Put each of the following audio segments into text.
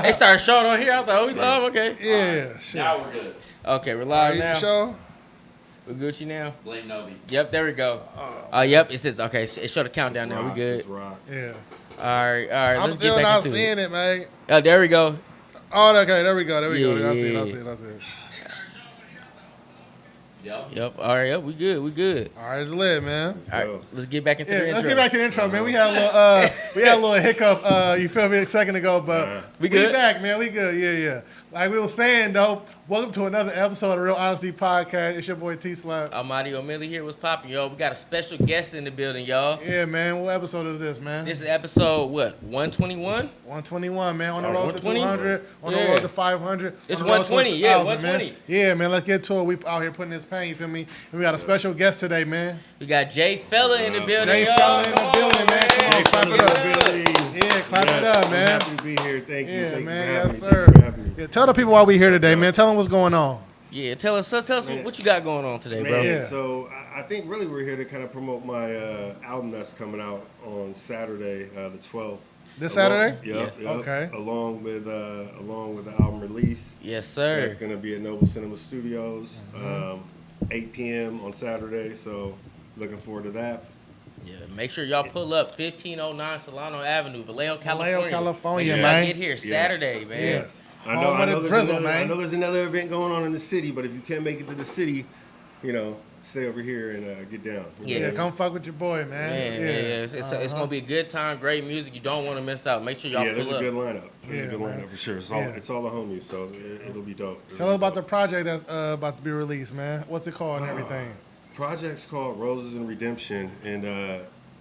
They started showing on here. I thought, we love. Okay. Yeah. Shit. Now we're good. Okay, we're live now. Show? We're Gucci now. Blame Novi. Yep, there we go. Yep, it says okay. It showed the countdown now. We good. Yeah. All right. I'm Let's still get back not into seeing it. it, man. Oh, there we go. Oh, okay. There we go. I see Yeah. it. Yep. All right. Yep. We good. All right, it's lit, man. All right. Let's get back into the intro. Let's get back to the intro, man. We had a little hiccup. You feel me, a second ago, but We good? We back, man. We good. Yeah. Like we were saying though, welcome to another episode of the Real Honesty Podcast. It's your boy T Slap. OMILLY here. What's poppin', y'all? We got a special guest in the building, y'all. Yeah, man. What episode is this, man? This is episode what? 121. 121, man. On the road to 120? 200. On the road to 500. It's on the road to 120. Yeah, 1,000, 120. Man. Yeah, man. Let's get to it. We out here putting this pain. You feel me? And we got a special guest today, man. We got J-Fela in the building, J-Fela y'all. in the building, man. Come on, clap it up. Yeah, clap it up, man. I'm happy to be here. Thank you. Yeah, Thank man. you for Yes, having me. sir. Thank you for having me. Yeah, tell the people why we here today, man. Tell them what's going on. Yeah, tell us what you got going on today, bro. Man, Yeah. so I think really we're here to kind of promote my album that's coming out on Saturday, the 12th. This Saturday? Yep. Okay. Along with the album release. Yes, sir. That's going to be at Noble Cinema Studios, 8 p.m. on Saturday. So looking forward to that. Yeah, make sure y'all pull up 1509 Solano Avenue, Vallejo, California. California, Make sure man. y'all get here Saturday, man. Yes. I Home of the drizzle, man. I know there's another event going on in the city, but if you can't make it to the city, stay over here and get down. Yeah, come fuck with your boy, man. Yeah. It's gonna be a good time, great music. You don't want to miss out. Make sure y'all there's pull a up. good lineup. There's a good man. lineup for sure. It's all the homies, so it'll be dope. Tell us about the project that's about to be released, man. What's it called and everything? Project's called Roses and Redemption, and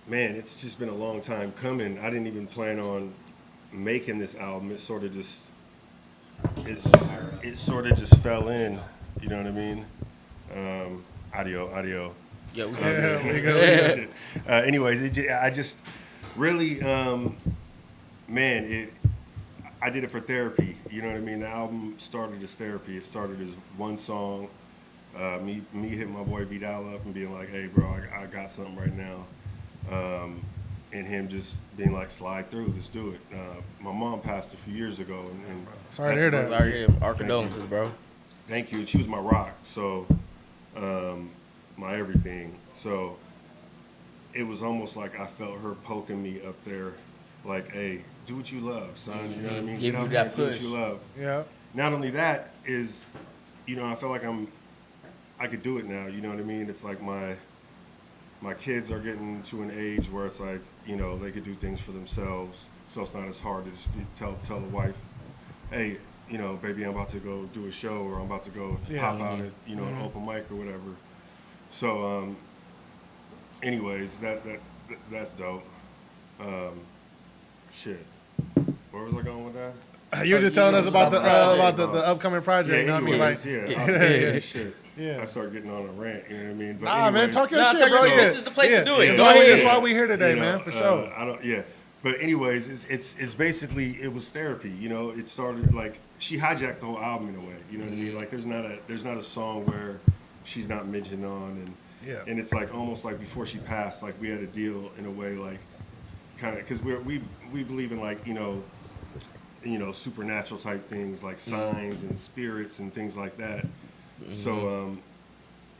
man, it's just been a long time coming. I didn't even plan on making this album. It sort of just fell in. You know what I mean? Audio. Yeah, we We go. Anyways, I just really, I did it for therapy. You know what I mean? The album started as therapy. It started as one song. Me hitting my boy Vidal up and being like, "Hey, bro, I got something right now," and him just being like, "Slide through, let's do it." My mom passed a few years ago, and Sorry to hear that. Sorry to hear. Our condolences, bro. Thank you. And she was my rock, so my everything. So it was almost like I felt her poking me up there, like, "Hey, do what you love, son." You know what I mean? Give Get you out that there and do what push. you love. Yeah. Not only that is, I feel like I could do it now. You know what I mean? It's like my kids are getting to an age where it's like, they could do things for themselves. So it's not as hard to just tell the wife, "Hey, baby, I'm about to go do a show, or I'm about to go pop out at, an open mic or whatever." So, anyways, that's dope. Shit. Where was I going with that? You were just telling us about the upcoming project. You know what I mean? Like, Yeah. Shit. Yeah. I start getting on a rant. You know what I mean? But nah, man, anyways, talk your Nah, shit, talk bro. your shit. Yeah. This is the place to do it. Yeah. Go ahead. That's why we here today, man, for sure. But anyways, it's basically, it was therapy. It started like she hijacked the whole album in a way. You know what I mean? Like there's not a song where she's not mentioned on, and it's like almost like before she passed, like we had a deal in a way, like kind of because we believe in like supernatural type things like signs and spirits and things like that. So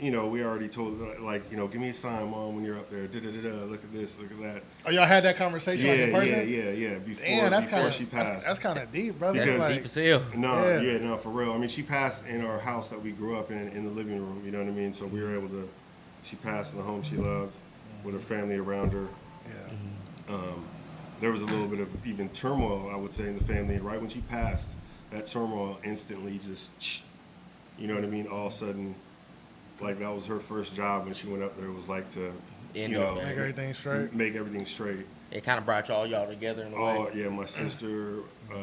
we already told like give me a sign, Mom, when you're up there. Look at this, look at that. Oh, y'all had that conversation like in person? Yeah. Before she passed. That's kind of deep, brother. That's Like, deep as hell. No, for real. I mean, she passed in our house that we grew up in the living room. You know what I mean? So we were able to. She passed in the home she loved, with her family around her. Yeah. There was a little bit of even turmoil, I would say, in the family. And right when she passed, that turmoil instantly just, you know what I mean? All of a sudden, like that was her first job when she went up there. It was like to, Make everything straight. Make everything straight. It kind of brought y'all together in a way. Oh yeah, my sister, my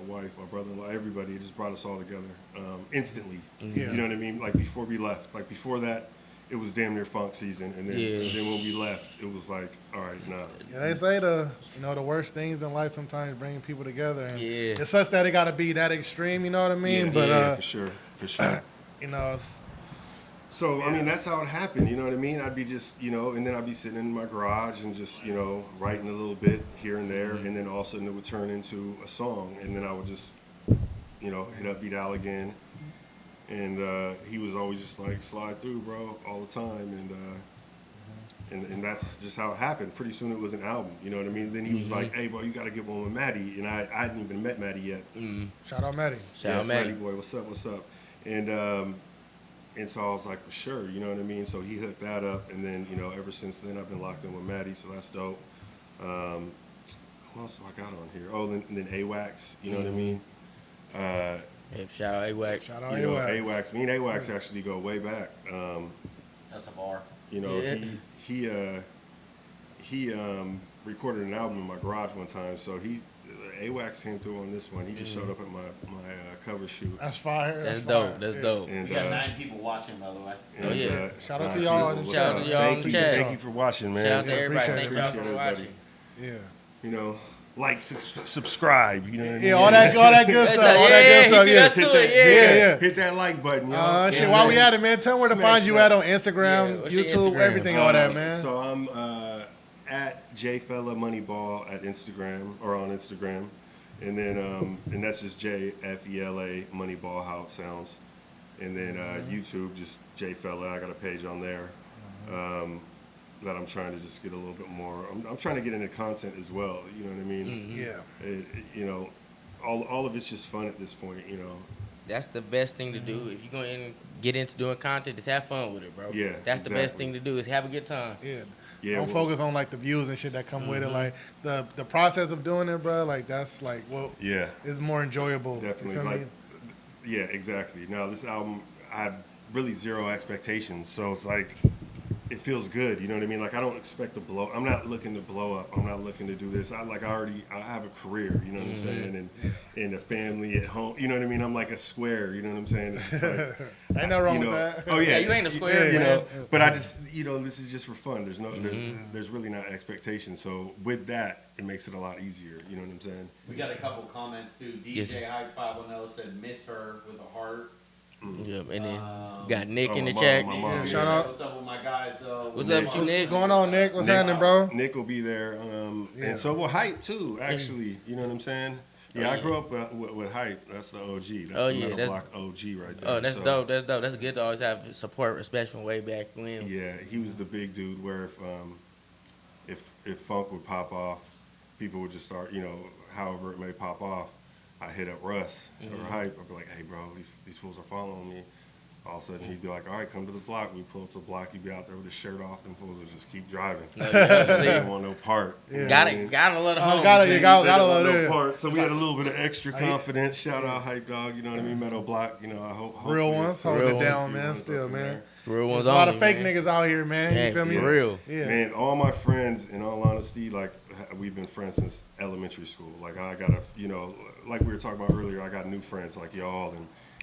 wife, my brother-in-law, everybody. It just brought us all together instantly. Yeah. You know what I mean? Like before we left, like before that, it was damn near funk season, and then when we left, it was like, all right, nah. Yeah, they say the worst things in life sometimes bring people together. And Yeah. it sucks that it got to be that extreme. You know what I mean? Yeah, but for sure. it's, So, I mean, that's how it happened, you know what I mean? I'd be just, and then I'd be sitting in my garage and just, writing a little bit here and there, and then all of a sudden it would turn into a song, and then I would just, hit up Vidal again, and he was always just like, slide through, bro, all the time, and that's just how it happened. Pretty soon it was an album, you know what I mean? Then he was like, hey, bro, you got to get one with Maddie, and I hadn't even met Maddie yet. Shout out Maddie. Shout out Maddie. Boy, what's up? And so I was like, for sure, you know what I mean? So he hooked that up, and then, ever since then, I've been locked in with Maddie, so that's dope. Who else do I got on here? Oh, and then AWAX, you know what I mean? Shout out AWAX. Shout out AWAX. AWAX. Me and AWAX actually go way back. That's a bar. He recorded an album in my garage one time, so AWAX came through on this one. He just showed up at my cover shoot. That's fire. That's fire. dope. That's dope. And, We got 9 people watching, by the way. Oh, yeah. Shout out to y'all in the Shout out to y'all in the chat. Thank you for watching, man. Shout out to everybody. appreciate Thank it. y'all for Appreciate watching. Yeah. Like, subscribe, you know what I mean? Yeah, all that good stuff. All that good stuff. he Yeah. beat us to it, Yeah. Hit that like button, y'all. Shit, while we at it, man, tell them where to Smash find you that. at on Instagram, Yeah, what's your YouTube, Instagram? everything, all that, man. So I'm at J-Fela Moneyball at Instagram, or on Instagram. And then, and that's just J-F-E-L-A Moneyball, how it sounds. And then YouTube, just J-Fela. I got a page on there that I'm trying to just get a little bit more. I'm trying to get into content as well, you know what I mean? Yeah. All of it's just fun at this point, That's the best thing to do. If you're going to get into doing content, just have fun with it, bro. Yeah, That's the best exactly. thing to do is have a good time. Yeah. Yeah, Don't focus on like the views and shit that come with it. Like the process of doing it, bro. Like that's like what is more enjoyable. Definitely. You feel Like, me? yeah, exactly. Now this album, I have really zero expectations, so it's like it feels good. You know what I mean? Like I don't expect to blow. I'm not looking to blow up. I'm not looking to do this. I have a career. You know what I'm saying? And a family at home. You know what I mean? I'm like a square. You know what I'm saying? It's just like, Ain't no wrong with that. Oh yeah, you ain't a square, You man. know, but I just this is just for fun. There's really not expectations. So with that, it makes it a lot easier. You know what I'm saying? We got a couple comments, too. DJ Hype 510 said, miss her with a heart. Yep. And then got Nick in the my chat. mom, yeah. Shout out. What's up with my guys, though? What's up with you, Nick? What's going on, Nick? What's Nick's- happening, bro? Nick will be there, and so will Hype too. Actually, you know what I'm saying? Yeah, I grew up with Hype. That's the OG. That's the Metal Block OG right there. Oh, that's So, dope. That's dope. That's good to always have support, respect from way back when. Yeah, he was the big dude. Where if funk would pop off, people would just start. However it may pop off, I hit up Russ or Hype. I'd be like, hey, bro, these fools are following me. All of a sudden, he'd be like, all right, come to the block. We pull up to the block. He'd be out there with his shirt off. Them fools would just keep driving. Yeah, They see, didn't want no part. You know what I got mean? it. Got a lot of homies. Gotta man. love They didn't want it. no part. So we had a little bit of extra confidence. Shout out Hype Dog. You know what I mean? Metal Block. I hope Real hopefully- ones, holding Real it down, ones, man. ones Still, up in man. there. Real ones There's a lot only, of fake man. niggas out here, man. Yeah, You feel me? for real. Yeah. Man, all my friends, in all honesty, like we've been friends since elementary school. Like I got like we were talking about earlier, I got new friends like y'all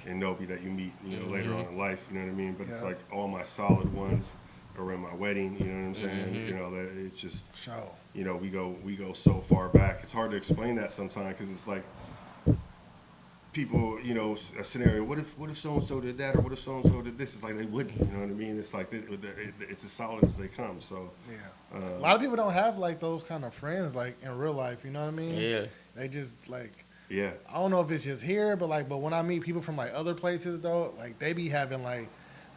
and Nobi that you meet, later on in life. You know what I mean? But it's like all my solid ones are in my wedding. You know what I'm saying? That it's just Show. we go so far back. It's hard to explain that sometimes because it's like people, a scenario. What if so and so did that, or what if so and so did this? It's like they wouldn't. You know what I mean? It's like it's as solid as they come. So Yeah. A lot of people don't have like those kind of friends like in real life. You know what I mean? Yeah. They just like. yeah, I don't know if it's just here, but when I meet people from like other places though, like they be having like,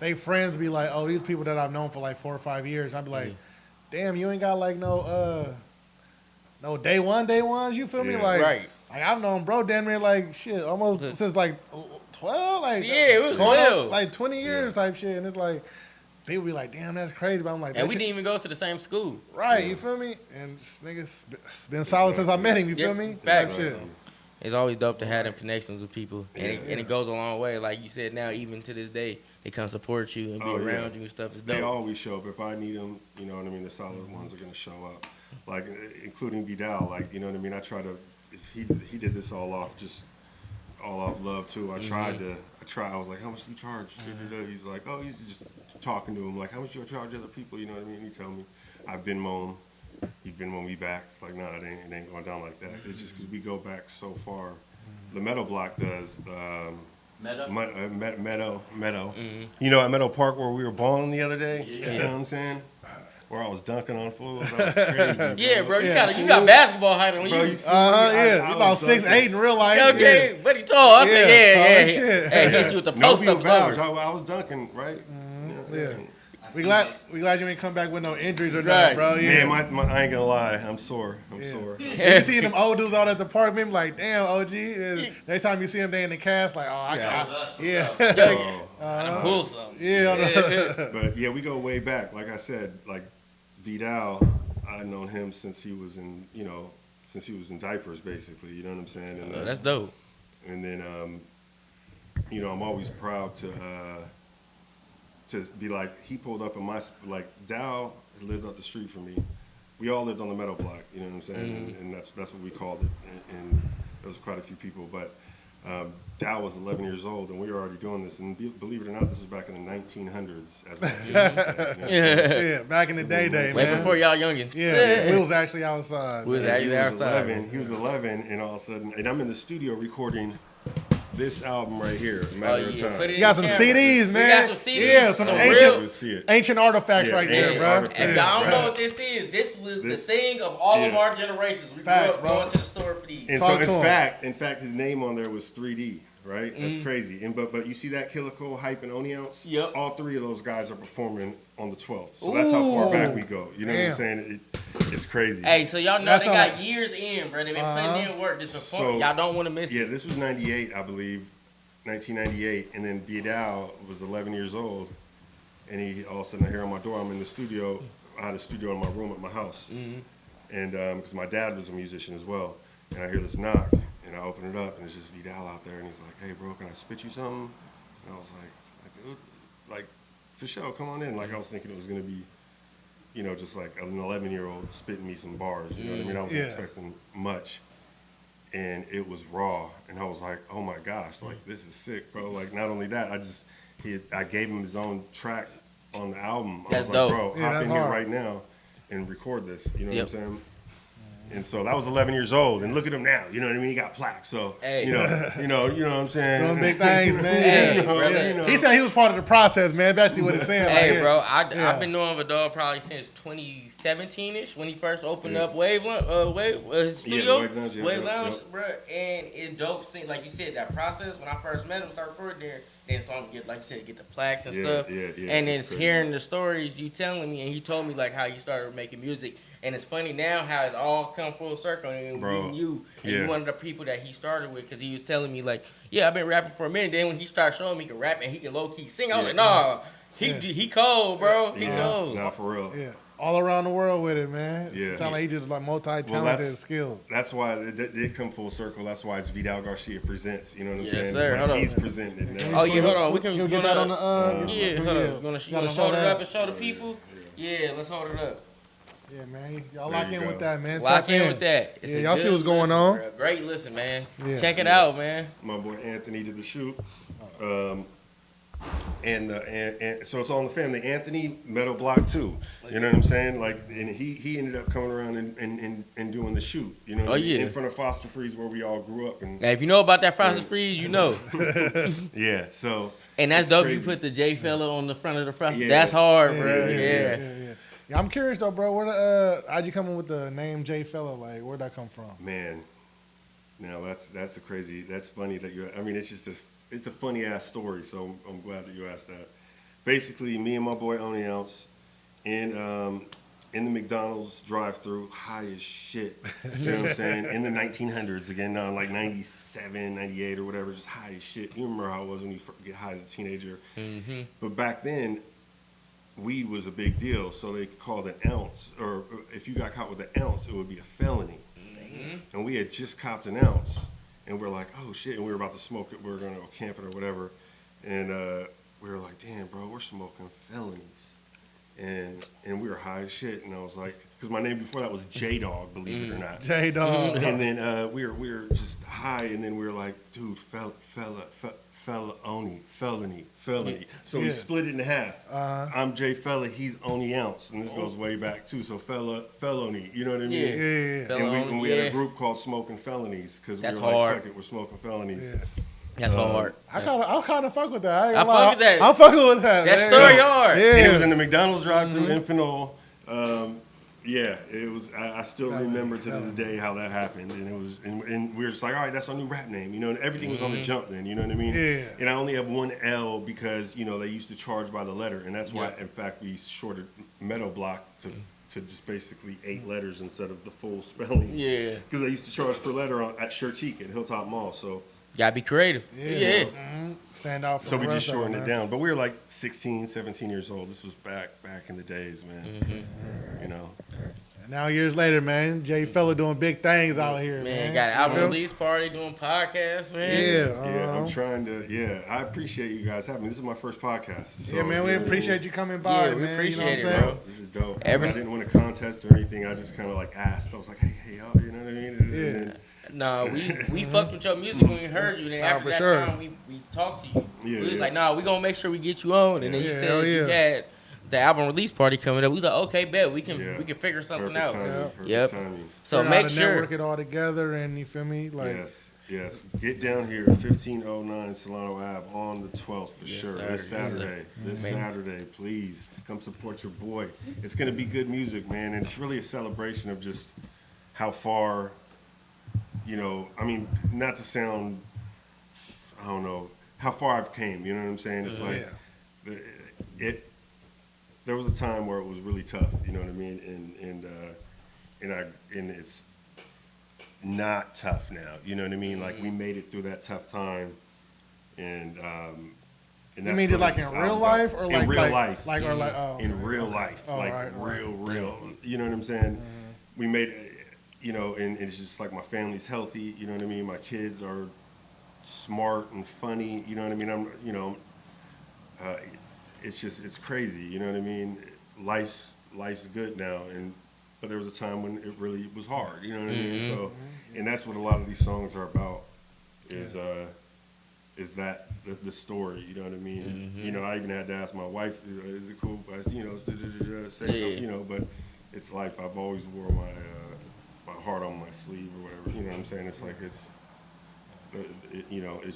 they friends be like, oh, these people that I've known for like 4 or 5 years. I'd be like, damn, you ain't got like no day ones. You feel me? Yeah. Like, Right. like I've known bro damn near like shit almost since like 12, like Yeah, it was going on, 12. like 20 years type shit, and it's like people be like, damn, that's crazy. But I'm like, And that we shit- didn't even go to the same school. right, you feel me? And this nigga's been solid since I met him. You feel Yep. me? Facts. Type shit. It's always dope to have them connections with people, and it goes a long way. Like you said, now even to this day, they come support you and be around you and stuff. It's They dope. always show up. If I need them, you know what I mean, the solid ones are going to show up. Like, including Vidal, like, you know what I mean? I try to, he did this all off love, too. I was like, how much do you charge? He's like, oh, he's just talking to him, like, how much do you charge other people? You know what I mean? He tell me, I've been moan. He Venmo me back. Like, nah, it ain't going down like that. It's just because we go back so far. The Metal Block does, Meadow. Meadow. Mm-hmm. You know, at Meadow Park where we were balling the other day. Yeah. You know what I'm saying? Where I was dunking on fools. That was crazy. Bro. Yeah, bro, you Yeah. got basketball height on Bro, you. you see me? I Yeah. You about was dunking. 6'8" in real life. Okay, but he tall. I Yeah, said, tall yeah. as shit. Hey, hit you with the No post people up vouch. over. I was dunking, right? Yeah. I We seen glad it. you ain't come back with no injuries or Right. nothing, bro. Yeah. Man, I ain't gonna lie. I'm sore. I'm Yeah. sore. You see them old dudes out at the park, maybe like, damn, OG. And next time you see them, they in the cast, like, oh, I That was got, us for yeah, sure. Yeah, Oh. pull something. yeah. But yeah, we go way back. Like I said, like Vidal, I've known him since he was in, since he was in diapers, basically. You know what I'm saying? And, That's dope. And then, I'm always proud to be like, he pulled up in my, like, Dow lived up the street from me. We all lived on the Meadow Block, you know what I'm saying? And that's what we called it. And there was quite a few people. But Dow was 11 years old, and we were already doing this. And believe it or not, this was back in the 1900s. As my kids said, you know? Yeah, back in the day, Way man. before y'all youngins. Yeah, we was actually outside. We was man. actually outside. He was 11, and all of a sudden, and I'm in the studio recording this album right here, Matter of Time. Put it You got some in the camera. CDs, We man. got some CDs. Yeah, some Some ancient, You see it. ancient artifacts Yeah, right ancient there, bro. artifacts. If Yeah, y'all don't bro. know what this was the This- thing of all of yeah. our generations. We Facts, grew up bro. going to the store for these. And Talk so, to him. in fact, his name on there was 3D, right? That's crazy. And but you see that Killer Cole, Hype, and Oni Ounce? Yep. All three of those guys are performing on the 12th. So that's how far back we go. You know what I'm Damn. saying? It's crazy. Hey, so y'all know That's they all got right. years in, bro. They been putting in work just before. So- Y'all don't want to miss Yeah, it. this was 98, I believe, 1998. And then Vidal was 11 years old. And he all of a sudden, I hear on my door, I'm in the studio. I had a studio in my room at my house. And because my dad was a musician as well. And I hear this knock, and I open it up, and it's just Vidal out there. And he's like, hey, bro, can I spit you something? And I was like, dude, like, for sure, come on in. Like, I was thinking it was going to be, just like an 11-year-old spitting me some bars. You know what I mean? I wasn't Yeah. expecting much. And it was raw. And I was like, oh my gosh, like, this is sick, bro. Like, not only that, I gave him his own track on the album. I That's was like, dope. bro, Yeah, hop that's in here hard. right now and record this. You know Yep. what I'm saying? And so that was 11 years old, and look at him now. You know what I mean? He got plaques. So Hey. you know what I'm saying? Doing big things, man. Hey, Yeah. brother. You know. He said he was part of the process, man. That's actually what it's saying. Hey, right here. bro, Yeah. I've been knowing Vidal probably since 2017-ish when he first opened Yeah. up Wave his Yeah, the studio, Wave Lounge, yeah, Wave yep, Lounge, yep. bro. And it's dope seeing, like you said, that process. When I first met him, started recording there, then saw him get, like you said, get the plaques and Yeah, stuff. yeah, And then it's crazy. hearing the stories you telling me, and he told me like how you started making music. And it's funny now how it's all come full circle and Bro, meeting you. And yeah. you one of the people that he started with because he was telling me like, yeah, I've been rapping for a minute. Then when he started showing me he can rap and he can low key sing, I was Yeah. like, nah, Yeah. he cold, bro. He Yeah, cold. nah, for real. Yeah, all around the world with it, man. Yeah. Sound like he just like multi-talented, that's- skilled. That's why it did come full circle. That's why it's Vidal Garcia presents. You know what I'm Yes, saying? sir. It's Hold like on. he's presenting it now. Oh yeah, hold on. We can You'll get gonna- that on the yeah, hold on. You gotta wanna show hold it that. up and show the people? Yeah, let's hold it up. Yeah, man. Y'all There lock you in go. with that, man. Lock Tap in with that. It's Yeah, a y'all see good what's going listen, on. bro. Great listen, man. Yeah. Check it Yeah. out, man. My boy Anthony did the shoot. And so it's all in the family. Anthony, Meadow Block too. You know what I'm saying? Like, and he ended up coming around and doing the shoot. You know, Oh, yeah. in front of Foster Freeze where we all grew up. And Now, if you know about that Frosted Freeze, you know. yeah, so And that's It's dope. crazy. You put the J-Fela on the front of the Frosted. Yeah. That's hard, Yeah, bro. yeah, Yeah. Yeah, I'm curious though, bro. Where the how'd you come up with the name J-Fela? Like, where'd that come from? man, now that's a crazy. That's funny that you. I mean, it's just it's a funny ass story. So I'm glad that you asked that. Basically, me and my boy Oni Ounce in the McDonald's drive-through, high as shit. You know what I'm saying? In the 1900s again, now like 97, 98 or whatever, just high as shit. You remember how it was when you get high as a teenager? Mm-hmm. But back then, weed was a big deal, so they called an ounce, or if you got caught with an ounce, it would be a felony. And we had just copped an ounce, and we're like, oh shit, and we were about to smoke it, we were gonna go camping or whatever, and we were like, damn, bro, we're smoking felonies. And we were high as shit, and I was like, because my name before that was J-Dog, believe it or not. J-Dog. And then we were just high, and then we were like, dude, felony. So we Yeah. split it in half. I'm J-Fela, he's Oni Ounce, and this goes way back too. So felony, you know what I mean? Yeah. Yeah. Fel- And we had Yeah. a group called Smoking Felonies because we That's were like, hard. fuck it, we're smoking felonies. Yeah. That's hard. I kind of fuck with that. I, ain't I gonna lie. fuck with that. I'm fucking with that. That man. story hard. Yeah. And it was in the McDonald's drive-thru in Pinole. Yeah, it was. I still remember to this day how that happened, and it was, and we were just like, all right, that's our new rap name, you know. And everything was on the jump then, you know what I mean? Yeah. And I only have one L because they used to charge by the letter, and that's why, Yeah. in fact, we shorted Meadow Block to just basically 8 letters instead of the full spelling. Yeah. Because they used to charge per letter at Chertique at Hilltop Mall, so. Gotta be creative. Yeah. Stand out for So the we just rest of shortened them, it man. down. But we were like 16, 17 years old. This was back in the days, man. You know. And now years later, man, J-Fela doing big things out here, Man, man. got an album You know? release party, doing podcasts, man. Yeah. Yeah, I'm trying to. Yeah, I appreciate you guys having me. This is my first podcast. So, Yeah, man, we you know what I appreciate mean? you coming by, Yeah, we man. appreciate you know it, what I'm bro. saying? This is dope. Ever I didn't win a contest or anything. I just kind of like asked. I was like, hey, y'all, you know what I mean? Yeah. And No, we fucked with your music when we heard you, and then after for that sure. time we talked to you. Yeah, We was yeah. like, nah, we gonna make sure we get you on. And then you Yeah, said hell you yeah. had the album release party coming up. We was like, okay, bet we can Yeah. figure something perfect out. timing. Yeah. Perfect Yep. timing. So Learn how make to sure. network it all together, and you feel me? Like, Yes. Get down here, 1509 Solano Ave on the 12th for Yes, sure. sir. This Yes, sir. Saturday. This Man. Saturday, please come support your boy. It's gonna be good music, man, and it's really a celebration of just how far, I mean, not to sound, I don't know, how far I've came. You know what I'm saying? It's like there was a time where it was really tough. You know what I mean? And it's not tough now. You know what I mean? Like we made it through that tough time, and you that's mean really like in this real album's life about. or in like real life? like or like In real life, Oh, like right. real. You know what I'm saying? We made, and it's just like my family's healthy. You know what I mean? My kids are smart and funny. You know what I mean? It's crazy. You know what I mean? Life's good now, but there was a time when it really was hard. You know what I mean? So, and that's what a lot of these songs are about. Is that the story? You know what I mean? I even had to ask my wife, "Is it cool?" If I, say something. But it's life. I've always wore my heart on my sleeve or whatever. You know what I'm saying? It's like it's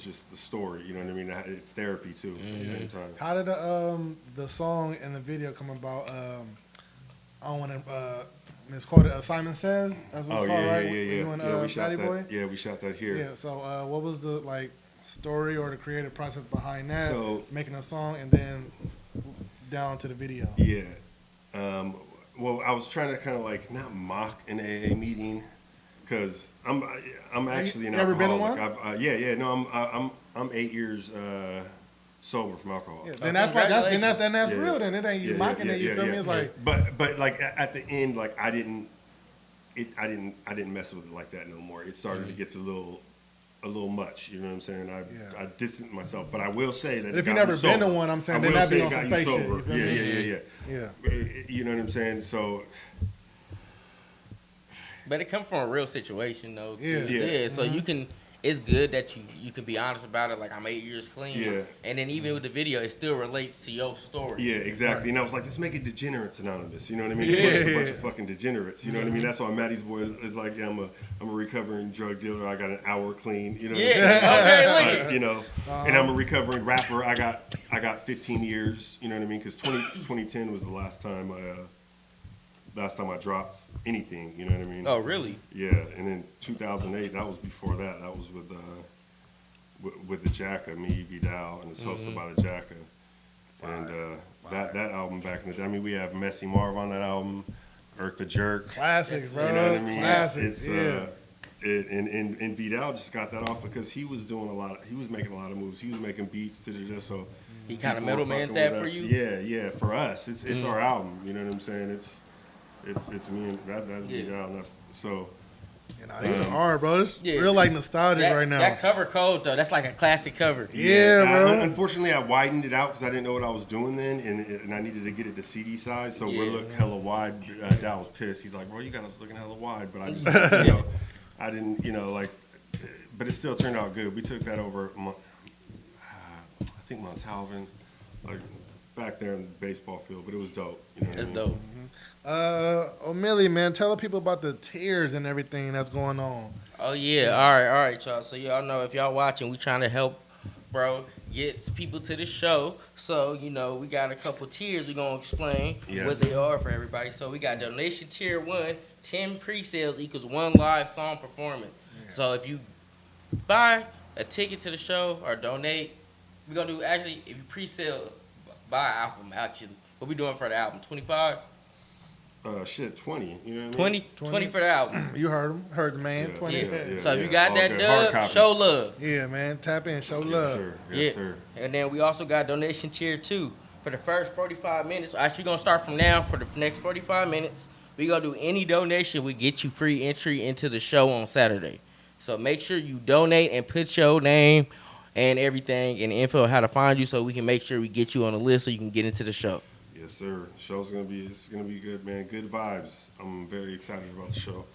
just the story. You know what I mean? It's therapy too at the same time. How did the song and the video come about? I want to misquote it. Simon Says. That's what it's called, right? You and, we shot Batty that. Boy? Yeah, we shot that here. Yeah. So what was the story or the creative process behind that? So- making a song and then down to the video. Yeah. Well, I was trying to kind of not mock an AA meeting, because I'm actually an you ever been to alcoholic. one? Yeah. No, I'm 8 years sober from alcohol. Yeah, then that's that's Yeah. real. Then it ain't you mocking it. You feel me? It's like But like at the end, like I didn't mess with it like that no more. It started to get to a little much. You know what I'm saying? I distanced myself, but I will say that But if you've never been to one, I'm saying then that'd be on some fake shit. You feel me? Yeah. You know what I'm saying? So. But it comes from a real situation though. Yeah. Yeah. So you can. It's good that you can be honest about it. Like I'm 8 years clean. Yeah. And then even with the video, it still relates to your story. Yeah, exactly. And I was like, let's make it Degenerates Anonymous. You know what I mean? It's a bunch of fucking degenerates. You know what I mean? That's why Maddie's boy is like, yeah, I'm a recovering drug dealer. I got an hour clean. You know what I'm saying? Okay, look Like, and I'm a recovering rapper. I got 15 years. You know what I mean? Because 2010 was the last time I dropped anything. You know what I mean? Oh, really? Yeah, and then 2008, that was before that. That was with the Jacka, me, Vidal, and it's hosted by the Jacka. And that album back in the day, I mean, we have Messy Marv on that album, Irk the Jerk. classics, bro. You know what I mean? Classics. And Vidal just got that off because he was doing he was making a lot of moves. He was making beats, so He kind of people were middleman fucking that with for us. you? Yeah, for us. It's our album, you know what I'm saying? It's me and that's Vidal, and that's so. These are hard, bro. It's Yeah. real nostalgic right now. That cover cold though. That's like a classic cover. Yeah, bro. Unfortunately, I widened it out because I didn't know what I was doing then, and I needed to get it to CD size, so we're looking hella wide. Dal was pissed. He's like, "Bro, you got us looking hella wide," but I just, I didn't, but it still turned out good. We took that over, I think Montalvan, like back there in the baseball field, but it was dope. You know what I That's mean? dope. O'Milly, man, tell the people about the tears and everything that's going on. Oh yeah. All right, y'all. So y'all know if y'all watching, we trying to help bro, gets people to the show. So, you know, we got a couple tiers. We're going to explain Yes. what they are for everybody. So, we got donation tier 1, 10 pre-sales equals 1 live song performance. Yeah. So, if you buy a ticket to the show or donate, we're going to do, actually, if you pre-sale, buy an album, actually. What we doing for the album? 25? 20. You know what I mean? 20 for the album. You heard the man. Yeah, 20. yeah. So, if you got All that good. Hard dub, copies. show love. Yeah, man. Tap in, show Yes, love. sir. Yeah. Yes, sir. And then we also got donation tier 2 for the first 45 minutes. Actually, we're going to start from now for the next 45 minutes. We're going to do any donation. We get you free entry into the show on Saturday. So make sure you donate and put your name and everything and info how to find you so we can make sure we get you on the list so you can get into the show. Yes, sir. Show's it's gonna be good, man. Good vibes. I'm very excited about the show.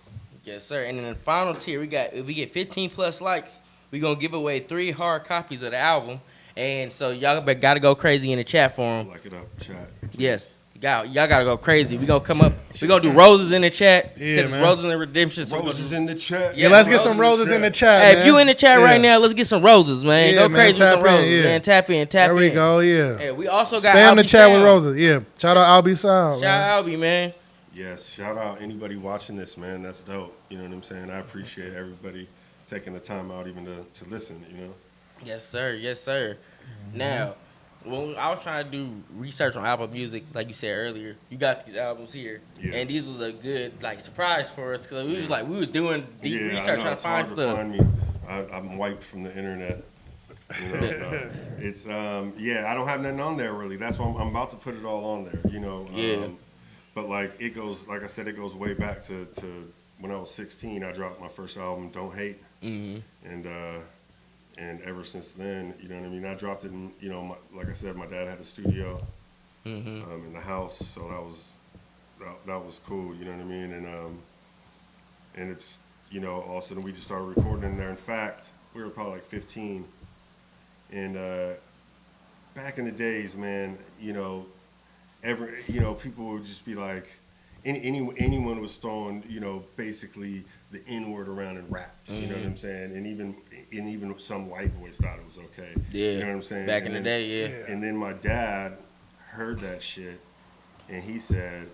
Yes, sir. And in the final tier, if we get 15 plus likes, we're going to give away 3 hard copies of the album. And so y'all got to go crazy in the chat for them. Like it up, chat. Yes. Y'all got to go crazy. We're going to come up. We're going to do roses in the chat. Yeah, Because man. Roses and redemption. So Roses in the chat. Yeah, Let's get some roses roses in the chat, Hey, man. if you in the chat Yeah. right now, let's get some roses, man. Yeah, Go man, crazy with tap the roses, in, yeah. man. Tap in. There we go, yeah. Hey, we also got Spam the Albie chat with Sound. roses. Yeah. Shout out Albie Sound. Shout out Albie, man. Yes, shout out anybody watching this, man. That's dope. You know what I'm saying? I appreciate everybody taking the time out even to listen, you know? Yes, sir. Yes, sir. Now, when I was trying to do research on Apple Music, like you said earlier, you got these albums here, Yeah. and these was a good surprise for us because we was doing deep I research know, trying to it's find hard stuff. find me. I'm wiped from the internet. You know, no. It's I don't have nothing on there really. That's why I'm about to put it all on there. You know. Yeah. But like I said, it goes way back to when I was 16. I dropped my first album, Don't Hate, and ever since then, you know what I mean. I dropped it in, you know, like I said, my dad had a studio in the house, so that was cool. You know what I mean, and it's, you know, all of a sudden we just started recording in there. In fact, we were probably like 15, and back in the days, man, you know, people would just be like, anyone was throwing, you know, basically the N-word around in raps. You know what I'm saying? And even some white boys thought it was okay. Yeah. You know what I'm saying? Back in the day, yeah. And then my dad heard that shit, and he said,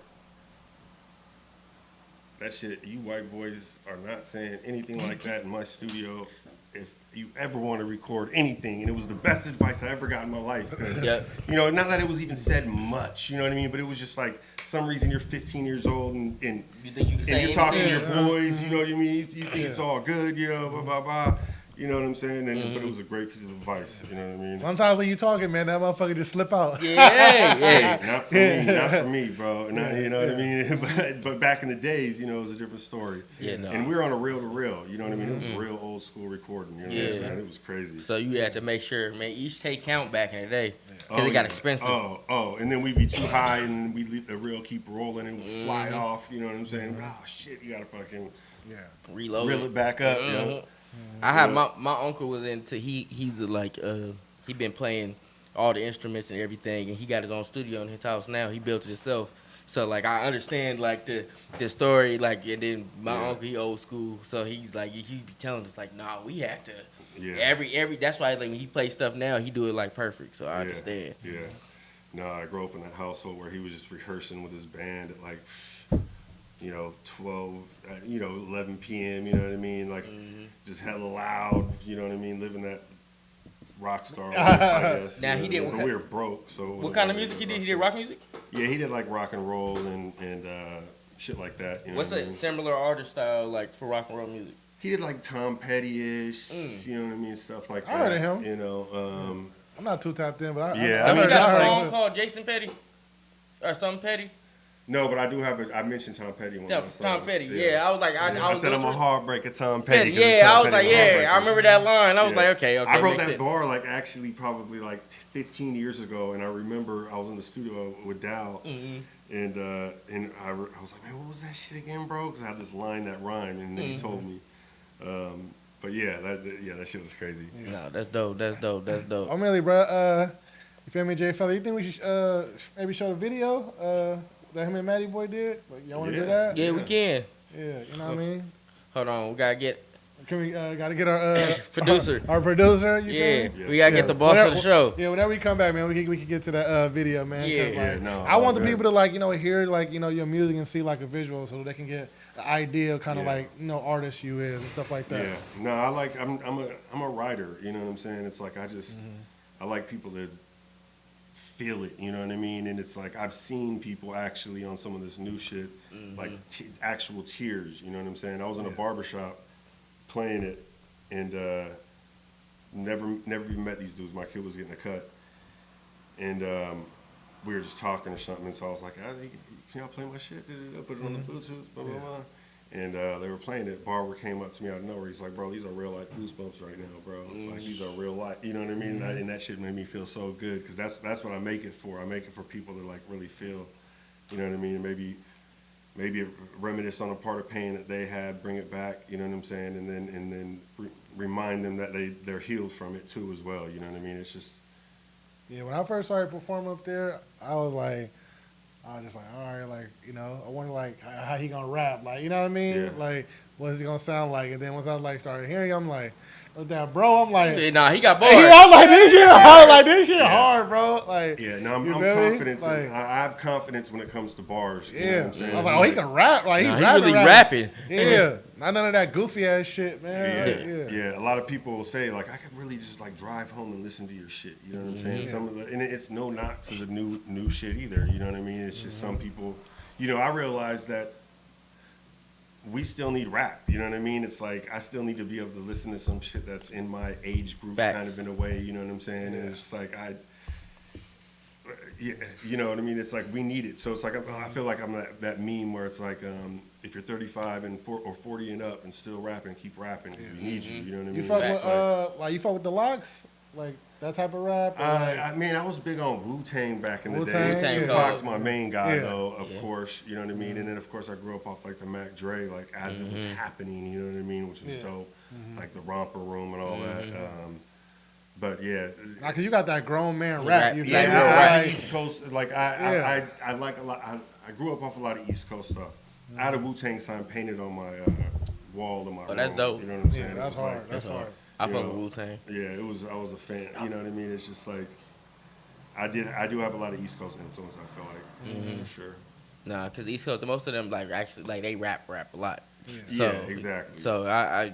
that shit, you white boys are not saying anything like that in my studio. If you ever want to record anything, and it was the best advice I ever got in my life. Because, you know, not that it was even said much, you know what I mean? But it was just like, some reason you're 15 years old and You think you can say you're talking to your anything? boys, you know what I mean? You think it's all good, you know, blah, blah, blah. You know what I'm saying? But it was a great piece of advice, you know what I mean? Sometimes when you talking, man, that motherfucker just slip out. Yeah. Not for me, bro. Not, you know what I mean? But back in the days, you know, it was a different story. Yeah, no. And we were on a reel to reel, you know what I mean? It was real old school recording, you know what I'm saying? It was crazy. So you had to make sure, man, each take count back in the day. Because it got expensive. And then we'd be too high and we let the reel keep rolling and we'd fly off, you know what I'm saying? Oh, shit, you gotta fucking Reload reel it back up, you know? I had my uncle was into he's like he been playing all the instruments and everything, and he got his own studio in his house now. He built it himself. So like I understand like the story, like, and then my uncle, he old school, so he's like he be telling us like, nah, we have to every that's why like when he plays stuff now, he do it like perfect. So I understand. Yeah. No, I grew up in that household where he was just rehearsing with his band at like, you know, 12, 11 p.m., you know what I mean? Like, just hella loud, you know what I mean? Living that rock star life, I guess. Now, he did we were broke, so. What kind of music he did? He did rock music? Yeah, he did like rock and roll and shit like that. You know What's what I a mean? similar artist style like for rock and roll music? He did like Tom Petty-ish, you know what I mean? Stuff like that. I heard of him. You know, I'm not too tapped in, but I Yeah, I heard, mean, mean, he got I a heard song of called Jason Petty or something Petty. no, but I do have I mentioned Tom Petty in one of my songs. Tom Petty, yeah. I was like, I was said I'm a listening- heartbreaker, Tom Petty. 'cause it's Yeah, Tom I was like, Petty, yeah, I Heartbreakers. remember that line. I was Yeah. like, okay, I wrote makes that sense. bar like actually probably like 15 years ago, and I remember I was in the studio with Dow, and I was like, man, what was that shit again, bro? Because I had this line that rhymed, and then he told me. But yeah, that shit was crazy. No, that's dope. That's dope. That's dope. OMILLY, bro. You feel me, J-Fela? You think we should maybe show the video that him and Matty Boy did? Like, y'all want to do that? Yeah, we can. Yeah, you know what I mean? Hold on, we gotta get Can we gotta get our Producer. our producer? You Yeah, feel me? we gotta get the boss of the show. Yeah, whenever we come back, man, we can get to that video, man. 'Cause, Yeah. like, No, I want the good. people to like hear like your music and see like a visual, so they can get an idea of kind of Yeah. like artist you is and stuff like that. Yeah, no, I'm a writer. You know what I'm saying? It's like I like people to feel it. You know what I mean? And it's like I've seen people actually on some of this new shit, like actual tears. You know what I'm saying? I was in a barbershop playing it, and never even met these dudes. My kid was getting a cut, and we were just talking or something. And so I was like, "Can y'all play my shit? Put it on the Bluetooth, blah blah blah." And they were playing it. Barber came up to me out of nowhere. He's like, "Bro, these are real life goosebumps right now, bro. Like these are real life." You know what I mean? And that shit made me feel so good because that's what I make it for. I make it for people to like really feel. You know what I mean? And maybe reminisce on a part of pain that they had, bring it back. You know what I'm saying? And then remind them that they're healed from it too as well. You know what I mean? It's just When I first started performing up there, I was just like, all right, like, I wonder like how he gonna rap, like, you know what I mean? Yeah. Like, what's he gonna sound like? And then once I like started hearing him, I'm like, with that bro, I'm like, Nah, he got bars. I'm like, this shit hard, like this shit hard, bro. Like, yeah. No, I'm you feel me? confident. Like, I have confidence when it comes to bars. You know what yeah, I'm saying? I was like, oh, he can rap, like Nah, he he really rapping. Yeah, not none of that goofy ass shit, man. Yeah. A lot of people will say like, I could really just like drive home and listen to your shit. You know what I'm saying? Some of and it's no knock to the new shit either. You know what I mean? It's just some people. I realize that we still need rap. You know what I mean? It's like I still need to be able to listen to some shit that's in my age group, Facts. kind of in a way. You know what I'm saying? And it's like you know what I mean? It's like we need it. So it's like I feel like I'm that meme where it's like if you're 35 or 40 and up and still rapping, keep rapping because we need you. You know what I mean? You fuck It's with you fuck with the Locks, like that type of rap. Or like, I mean, I was big on Wu-Tang back in the Wu-Tang, day. yeah. Tupac's my main guy, Yeah. though, of course. You know what I mean? And then, of course, I grew up off, like, the Mac Dre, like, as it was happening, you know what I mean? Which was dope. Like, the Romper Room and all that. But, yeah. Like, 'cause you got that grown man Rap. rap. You Yeah, feel me? no, So, I like, East Coast, like, I like a lot. I grew up off a lot of East Coast stuff. I had a Wu-Tang sign painted on my wall in my room. that's dope. You know what I'm saying? yeah, It that's was hard. like- That's hard. I You fuck know. with Wu-Tang. Yeah, I was a fan. You know what I mean? It's just like I do have a lot of East Coast influence. I feel like for sure. Nah, cause East Coast, most of them like actually like they rap a lot. Yeah. So, Yeah, exactly. So I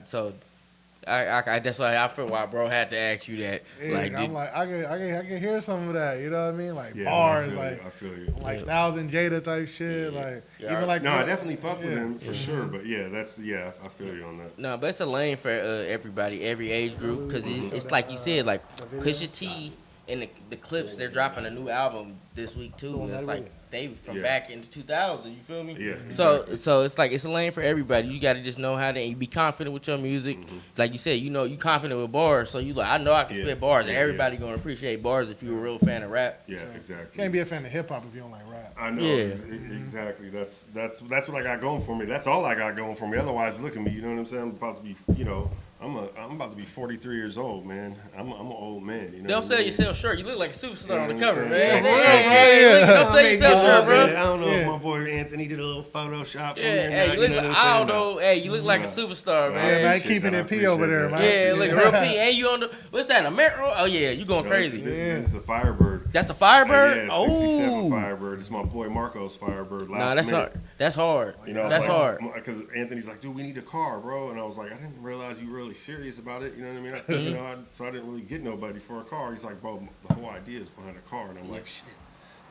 that's why I feel why bro had to ask you that. Yeah, Like, I'm like, I can hear some of that. You know what I mean? Like Yeah, bars, I feel you. like Styles and Jada type shit. Like Yeah. even like No, I definitely fuck with yeah. him for sure. But yeah, I feel you on that. no, but it's a lane for everybody, every age group, cause it's like you said, like Pusha T and the Clips, they're dropping a new album this week too. And it's like they from Yeah. back in the 2000s. You feel me? Yeah. So exactly. so it's like it's a lane for everybody. You got to just know how to and you be confident with your music. Like you said, you confident with bars. So you like I know I can Yeah. spit bars. And Yeah, everybody gonna appreciate bars if you're a real fan of rap. Yeah, exactly. You can't be a fan of hip hop if you don't like rap. I know Yeah. exactly. That's what I got going for me. That's all I got going for me. Otherwise, look at me. You know what I'm saying? I'm about to be. I'm about to be 43 years old, man. I'm an old man. You know. Don't what I sell mean? yourself short. You look like a superstar on the You know cover, what I'm man. saying? Hey, don't sell yourself short, bro. I don't know Yeah. if my boy Anthony did a little Photoshop. for me Yeah, or hey, not, you look know like what I'm I saying? don't know. Hey, you look like a superstar, Yeah, man. man, Shit, keeping man, it P over there, appreciate man. Yeah, look real P. And you on the what's that? A Metro? Oh yeah, you going crazy. This Yeah. is the Firebird. That's the Firebird. Yeah, 67 Oh, Firebird. It's my boy Marco's Firebird. nah, Last that's minute. hard. That's hard. You know, That's like, hard. Because Anthony's like, dude, we need a car, bro. And I was like, I didn't realize you were really serious about it. You know what I mean? So I didn't really get nobody for a car. He's like, bro, the whole idea is behind a car. And I'm like, shit.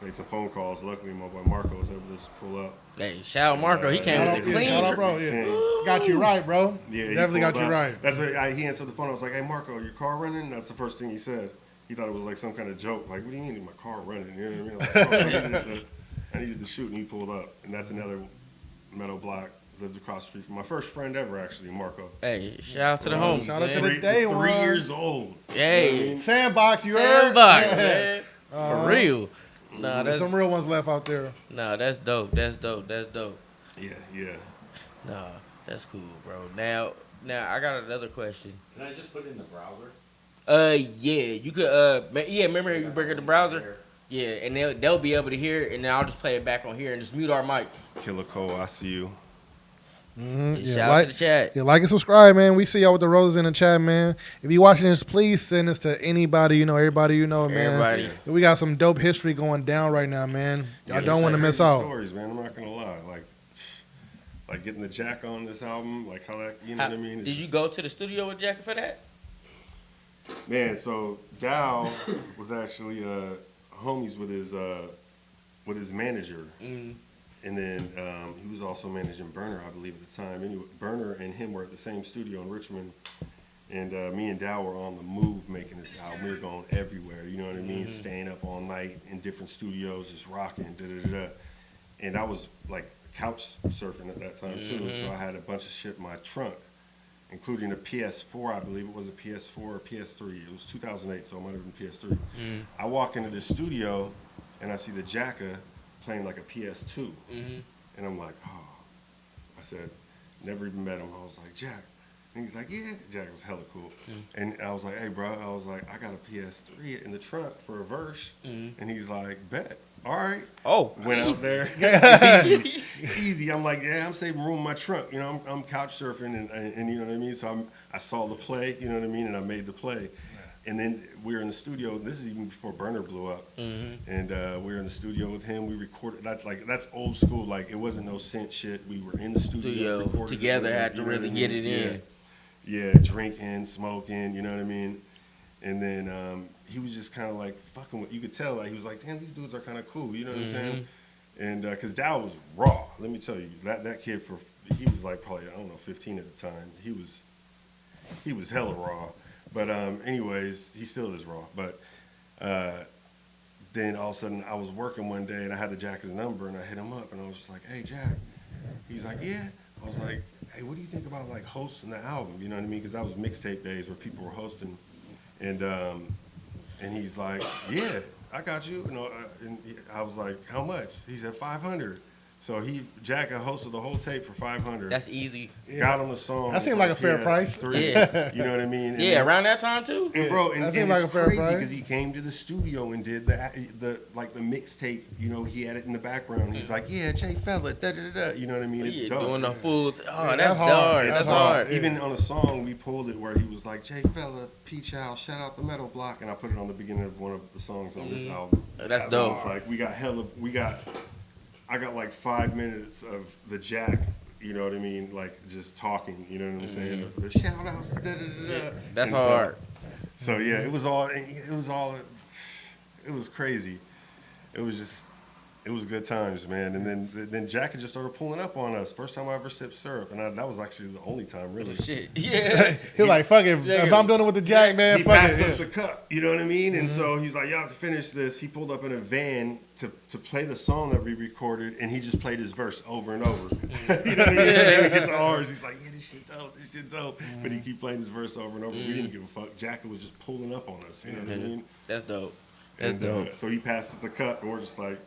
Made some phone calls. Luckily, my boy Marco was able to just pull up. Hey, shout out Marco. He came Shout with out, the yeah, clean. shout out, bro. Yeah. Got you right, bro. Yeah, he Definitely got pulled you up. right. That's what he answered the phone. I was like, hey, Marco, your car running? That's the first thing he said. He thought it was like some kind of joke. Like, what do you mean my car running? You know what I mean? I, was like, I needed to shoot, and he pulled up. And that's another metal block. Lived across the street from my first friend ever, actually, Marco. Hey, shout out to the homies. Shout out to man. the day He's 3 ones. years old. Hey, Sandbox, you heard? Sandbox, Yeah. man. For real. Nah, There's that's some real ones left out there. that's dope. That's dope. That's dope. Yeah. Nah, that's cool, bro. Now I got another question. Can I just put it in the browser? Yeah, you could. Remember you bring up the browser? Yeah, and they'll be able to hear it, and then I'll just play it back on here and just mute our mics. Killer Cole, I see you. Yeah, Shout out to the chat. Yeah, like and subscribe, man. We see y'all with the roses in the chat, man. If you watching this, please send this to anybody you know, everybody you know, man. Everybody. We got some dope history going down right now, man. Y'all Yeah, don't want to some miss crazy out. Stories, man. I'm not gonna lie. Like getting the Jack on this album, like how that, you know what I mean? It's Did you just- go to the studio with Jack for that? Man, so Dow was actually homies with his manager, Mm. and then he was also managing Burner, I believe, at the time. Anyway, Burner and him were at the same studio in Richmond, and me and Dow were on the move making this album. We were going everywhere, you know what I mean? Staying up all night in different studios, just rocking, da-da-da-da. And I was like couch surfing at that time too, so I had a bunch of shit in my trunk, including a PS4, I believe it was a PS4 or PS3. It was 2008, so it might have been PS3. I walk into the studio, and I see the Jacka playing like a PS2. And I'm like, oh. I said, never even met him. I was like, Jack. And he's like, yeah. Jack was hella cool. And I was like, hey, bro. I was like, I got a PS3 in the trunk for a verse. And he's like, bet. All right. Oh, Went easy. out there. Easy. I'm like, yeah, I'm saving room in my trunk. You know, I'm couch surfing and you know what I mean? So I saw the play, you know what I mean? And I made the play. And then we were in the studio. This is even before Burner blew up. And we were in the studio with him. We recorded that. Like, that's old school. Like, it wasn't no synth shit. We were in the studio recorded together, it, had to you know really what I get mean? it in. Yeah, drinking, smoking, you know what I mean? And then he was just kind of like fucking with, you could tell, like, he was like, damn, these dudes are kind of cool, you know what I'm saying? And because Dow was raw, let me tell you, that kid, he was like probably, I don't know, 15 at the time. He was hella raw. But anyways, he still is raw. But then all of a sudden I was working one day and I had the Jack's number and I hit him up and I was just like, hey, Jack. He's like, yeah. I was like, hey, what do you think about like hosting the album? You know what I mean? Because that was mixtape days where people were hosting. And he's like, yeah, I got you. And I was like, how much? He said 500. So Jack hosted the whole tape for 500. That's easy. Got on the song. That seemed like a fair price. Yeah. You know what I mean? And Yeah, around that time too. and bro, and That it's seemed like a fair crazy price. because he came to the studio and did the mixtape. You know, he had it in the background. He's like, yeah, J-Fela, da da da. You know what I mean? It's Yeah, dope. doing the full. Oh, Yeah, that's hard. hard. That's That's hard. hard. Even on a song, we pulled it where he was like, J-Fela, Peach House, shout out the Metal Block, and I put it on the beginning of one of the songs on this album. That's I dope. was like, I got like 5 minutes of the Jack, you know what I mean? Like just talking, you know what I'm saying? The shout outs, da da da da. That's And hard. So yeah, it was crazy. It was good times, man. And then Jack had just started pulling up on us. First time I ever sipped syrup, and that was actually the only time, really. Shit. Yeah. He's like, fuck it. If I'm doing it with the Jack, man, He fuck passed it. us the cup, you know what I mean? And so he's like, y'all can finish this. He pulled up in a van to play the song that we recorded, and he just played his verse over and over. You know what I mean? And the guitars. He's like, yeah, this shit dope. But he keep playing his verse over and over. We didn't give a fuck. Jack was just pulling up on us, you know what I mean? That's dope. That's And dope. so he passed us the cup, and we're just like,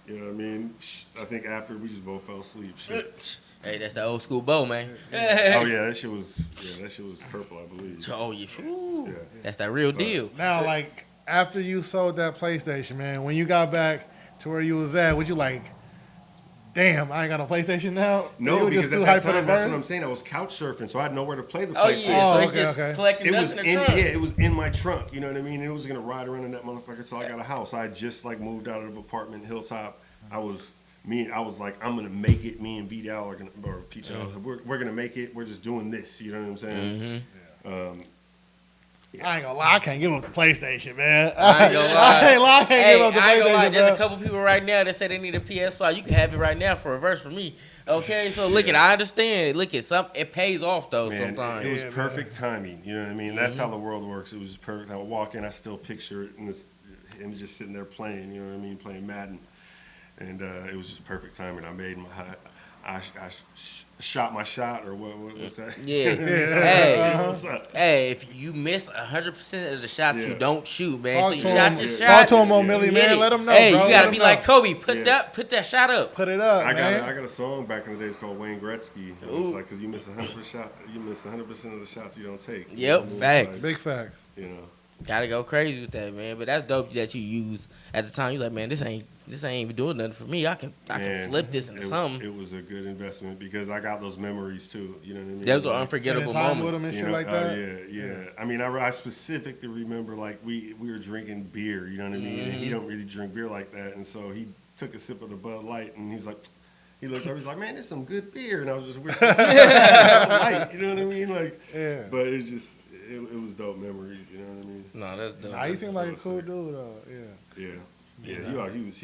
you know what I mean? I think after we just both fell asleep. Shit. Hey, that's the old school bow, man. Oh yeah, that shit was purple, I believe. Oh, yeah. Whew. Yeah. That's that real deal. Now, like, after you sold that PlayStation, man, when you got back to where you was at, would you like, damn, I ain't got no PlayStation now? You No, were because just at too that hyped for the time, that's burn? what I'm saying. I was couch surfing, so I had nowhere to play the Oh, PlayStation. yeah. So he okay, just okay. collecting It dust was in the in trunk. it was in my trunk. You know what I mean? It was gonna ride around in that motherfucker till I got a house. I had just like moved out of the apartment in Hilltop. I was like, I'm gonna make it. Me and Vidal are gonna, or Peach, we're gonna make it. We're just doing this. You know what I'm saying? I ain't gonna lie, I can't give up the PlayStation, man. I ain't gonna lie. I ain't lie, I can't Hey, give up the I ain't gonna lie. PlayStation, There's a bro. couple people right now that say they need a PS5. You can have it right now for a verse for me. Okay, so look I understand. Look it pays off though Man, sometimes. it was perfect timing. You know what I mean? That's how the world works. It was just perfect. I would walk in, I still picture it, and him just sitting there playing. You know what I mean? Playing Madden, and it was just perfect timing. I made I shot my shot, or what was that? Yeah. Yeah. What's up? Hey, if you miss 100% of the shots, Yeah. you don't shoot, man. Talk so you to shot him. your Yeah. shot. Talk to him, you OMILLY, hit man. it. Let him know, Hey, bro. you Let gotta him be know. like Kobe. Put Yeah. that shot up. Put it up, I man. got a song back in the days called Wayne Gretzky. It's like, because you miss 100% of the shots you don't take. You Yep, know what I mean? facts. It's like, Big facts. you know. Gotta go crazy with that, man. But that's dope that you use at the time. You like, man, this ain't even doing nothing for me. I can flip this into something. It was a good investment because I got those memories too. You know what I mean? Those are unforgettable Spending time moments. with 'em and You shit know, like that. yeah. I mean, I specifically remember like we were drinking beer. You know what I mean? And he don't really drink beer like that, and so he took a sip of the Bud Light, and he's like. He looked over, he's like, man, there's some good beer. And I was just wishing, light, you know what I mean? Like, Yeah. But it's just, it was dope memories, you know what I mean? No, that's dope. Nah, he seemed like a cool dude though. Yeah. Yeah, he was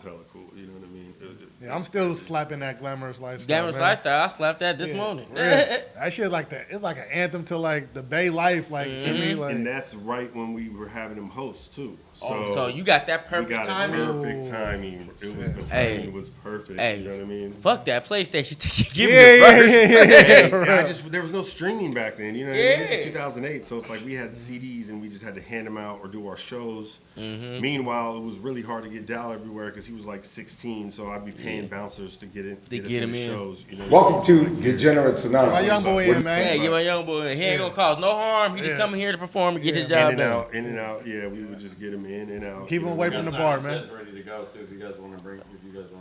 hella cool, you know what I mean? Yeah, I'm still slapping that glamorous lifestyle. Glamorous man. lifestyle. I slapped that this morning. Yeah. That shit like that. It's like an anthem to like the Bay life. Like, you mean, like, And that's right when we were having him host too. So, So you got that we perfect got timing. perfect timing. It was the timing was perfect. Hey, you know what I mean? Fuck that PlayStation. Give yeah, me the yeah, first. yeah. There was no streaming back then. You know, what I mean? This is 2008, so it's like we had CDs and we just had to hand them out or do our shows. Meanwhile, it was really hard to get Dal everywhere because he was like 16, so I'd be paying bouncers to get him in shows. You know, Welcome to Degenerates Anonymous. My young boy in, man. Hey, get my young boy in. He ain't gonna cause no harm. He just coming here to perform and get his in job and done. out, in and out. Yeah, we would just get him in and out. Keep him away from the bar, man. Ready to go too. If you guys want to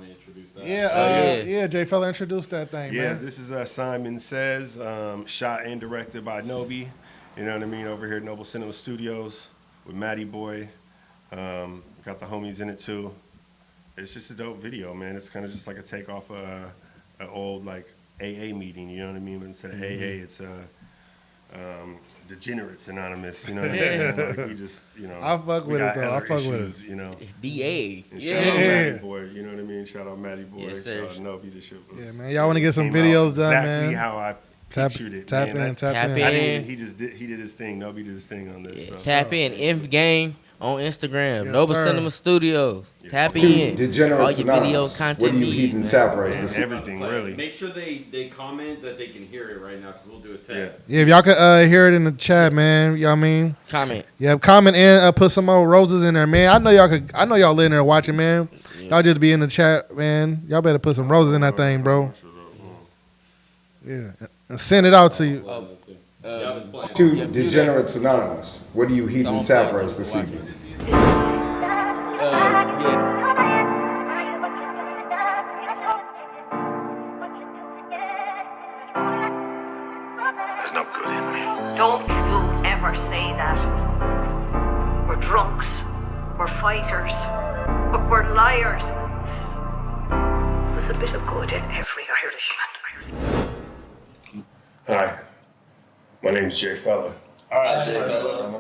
introduce that. Yeah, J-Fela introduced that thing, Yeah, man. this is Simon Says, shot and directed by Nobi. You know what I mean? Over here at Noble Cinema Studios with Matty Boy. Got the homies in it too. It's just a dope video, man. It's kind of just like a takeoff of an old like AA meeting. You know what I mean? But instead of AA, it's Degenerates Anonymous. You know what I'm saying? Like we just, you know. I fuck we with got it, though. I other fuck with issues, you know. DA. And shout out Yeah. Matty Boy. You know what I mean? Shout out Matty Boy. Yes, sir. Shout out Nobi. The shit was. Yeah, man. Y'all want to get some came out videos done, exactly man? how I Tap pictured it. in, man. tap Tap in. in. I didn't. He did his thing. Nobi did his thing on this. Yeah, So. tap in. Inf Gang on Instagram. Yes, Nova sir. Cinema Studios. Tap To in. All Degenerates your video Anonymous. content What do you needs, heathen man. sapphites And this evening? everything really. Make sure they comment that they can hear it right now because we'll do a test. Yeah, if y'all could hear it in the chat, man. You know what I mean? Comment. Yeah, comment and put some more roses in there, man. I know y'all in there watching, man. Y'all just be in the chat, man. Y'all better put some roses in that thing, bro. Yeah, and send it out to you. Yeah, it's playing. To Degenerates Anonymous. What do you heathen sapphites this evening? Yeah. There's no good in me. Don't you ever say that. We're drunks. We're fighters. We're liars. There's a bit of good in every Irishman. Hi, my name's J-Fela. Hi, J-Fela.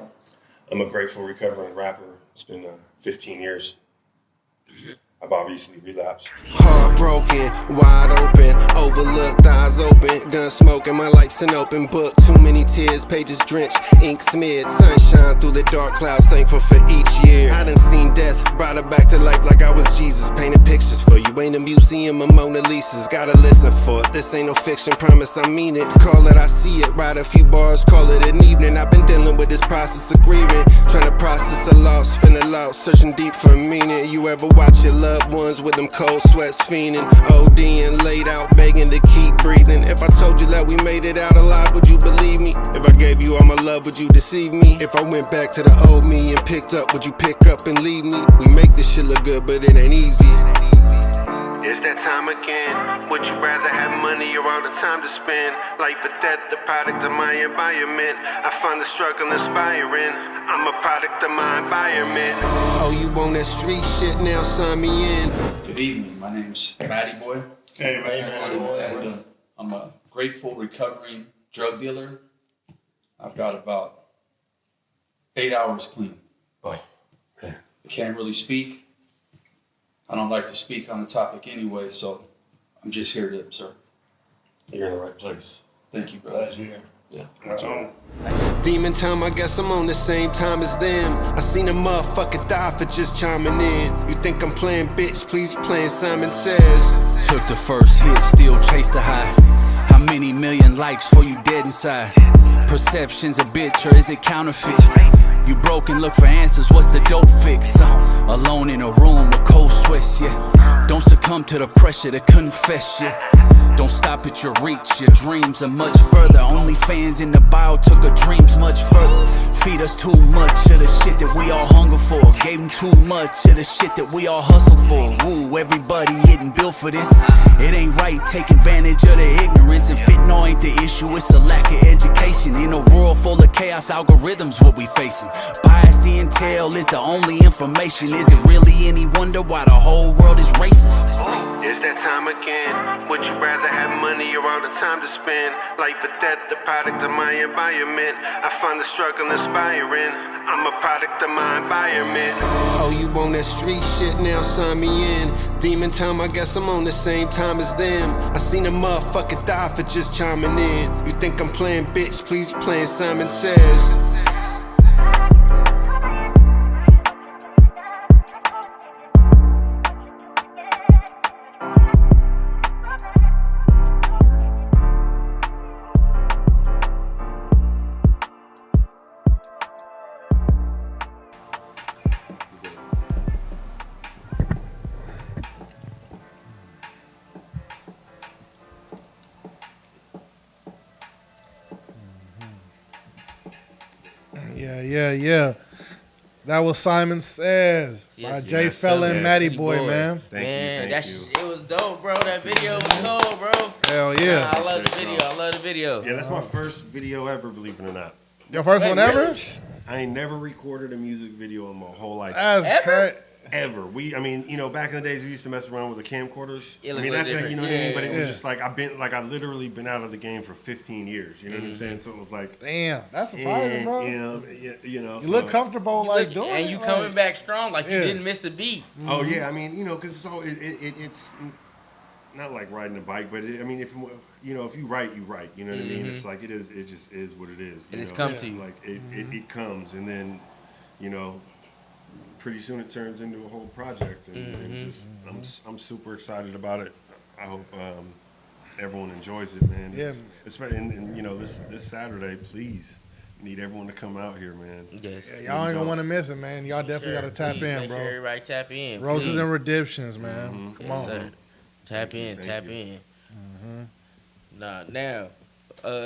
I'm a grateful recovering rapper. It's been 15 years. I've obviously relapsed. Heartbroken, wide open, overlooked, eyes open, gun smoking, my life's an open book. Too many tears, pages drenched, ink smeared, sunshine through the dark clouds, thankful for each year. I done seen death, brought her back to life like I was Jesus, painting pictures for you. Ain't a museum of Mona Lisa's, gotta listen for it. This ain't no fiction, promise I mean it. Call it, I see it, write a few bars, call it an evening. I've been dealing with this process of grieving, trying to process a loss, feeling lost, searching deep for meaning. You ever watch your loved ones with them cold sweats fiending, ODing, laid out, begging to keep breathing? If I told you that we made it out alive, would you believe me? If I gave you all my love, would you deceive me? If I went back to the old me and picked up, would you pick up and leave me? We make this shit look good, but it ain't easy. It's that time again. Would you rather have money or all the time to spend? Life or death, the product of my environment. I find the struggle inspiring. I'm a product of my environment. Oh, you want that street shit now? Sign me in. Good evening. My name's Matty Boy. Hey, man. I'm a grateful recovering drug dealer. I've got about 8 hours clean. Oh, I can't really speak. I don't like to speak on the topic anyway, so I'm just here to observe. you're in the right place. Thank you, brother. Yeah. Demon time, I guess I'm on the same time as them. I seen a motherfucker die for just chiming in. You think I'm playing bitch, please, you playing Simon Says. Took the first hit, still chase the high. How many million likes for you dead inside? Perception's a bitch or is it counterfeit? You broken, look for answers, what's the dope fix? Alone in a room with cold sweats, yeah. Don't succumb to the pressure to confess, yeah. Don't stop at your reach, your dreams are much further. Only fans in the bio took her dreams much further. Feed feed us too much of the shit that we all hunger for. Gave them too much of the shit that we all hustle for. Woo, everybody getting built for this. It ain't right, take advantage of the ignorance. And fentanyl ain't the issue, it's a lack of education. In a world full of chaos, algorithms what we facing. Bias the intel is the only information. Is it really any wonder why the whole world is racist? It's that time again. Would you rather have money or all the time to spend? Life or death, the product of my environment. I find the struggle inspiring. I'm a product of my environment. Oh, you on that street shit now, sign me in. Demon time, I guess I'm on the same time as them. I seen a motherfucker die for just chiming in. You think I'm playing bitch, please, you playing Simon Says. Yeah. That was Simon Says by J-Fela and Matty Boy, man. Thank you. It was dope, bro. That video was cold, bro. Hell yeah. Nah, I love the video. Yeah, that's my first video ever, believe it or not. Your first one ever? Really? I ain't never recorded a music video in my whole life. Ever? Ever. I mean, back in the days we used to mess around with the camcorders. It I mean, that's how, you know what I mean? But it was Yeah. just like, I literally been out of the game for 15 years. You know what I'm saying? So it was like, Damn, that's surprising, bro. You You look comfortable like doing it. And you coming back strong, like you didn't miss a beat. Oh yeah, I mean, because it's all it's not like riding a bike, but if you write, you write. You know what I mean? It's like it just is what it is. It just comes to you. Like it comes, and then pretty soon it turns into a whole project, and just I'm super excited about it. I hope everyone enjoys it, man. Yeah. Especially this Saturday, please. Need everyone to come out here, man. Yes. Yeah, y'all ain't gonna want to miss it, man. Y'all definitely gotta tap in, Make bro. sure everybody tap in. Roses please. and redemptions, man. Come on. Sir. Tap in. Thank you. Now,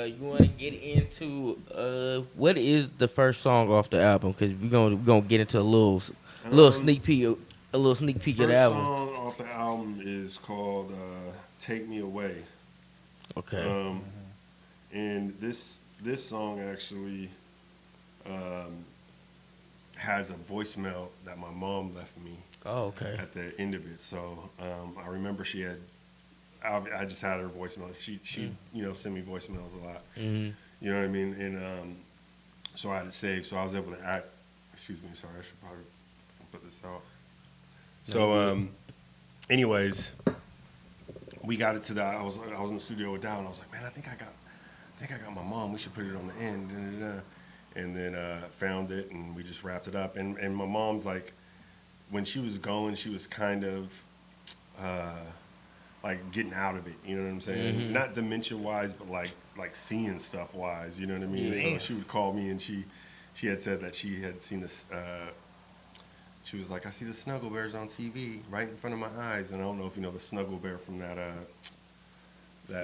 you want to get into what is the first song off the album? Because we're gonna get into a little sneak peek, of the album. First song off the album is called "Take Me Away." Okay. And this song actually has a voicemail that my mom left me. Oh, okay. At the end of it. So I remember she had. I just had her voicemail. She sent me voicemails a lot. Mm-hmm. You know what I mean? And so I had it saved. So I was able to act. Excuse me. Sorry, I should probably put this out. So, anyways, we got it to I was in the studio with Dow, and I was like, man, I think I got my mom. We should put it on the end. And then found it, and we just wrapped it up. And my mom's like, when she was going, she was kind of like getting out of it. You know what I'm saying? Mm-hmm. Not dementia-wise, but like seeing stuff-wise. You know what I mean? So she would call me, and she had said that she had seen this. She was like, I see the Snuggle Bears on TV right in front of my eyes, and I don't know if you know the Snuggle Bear from that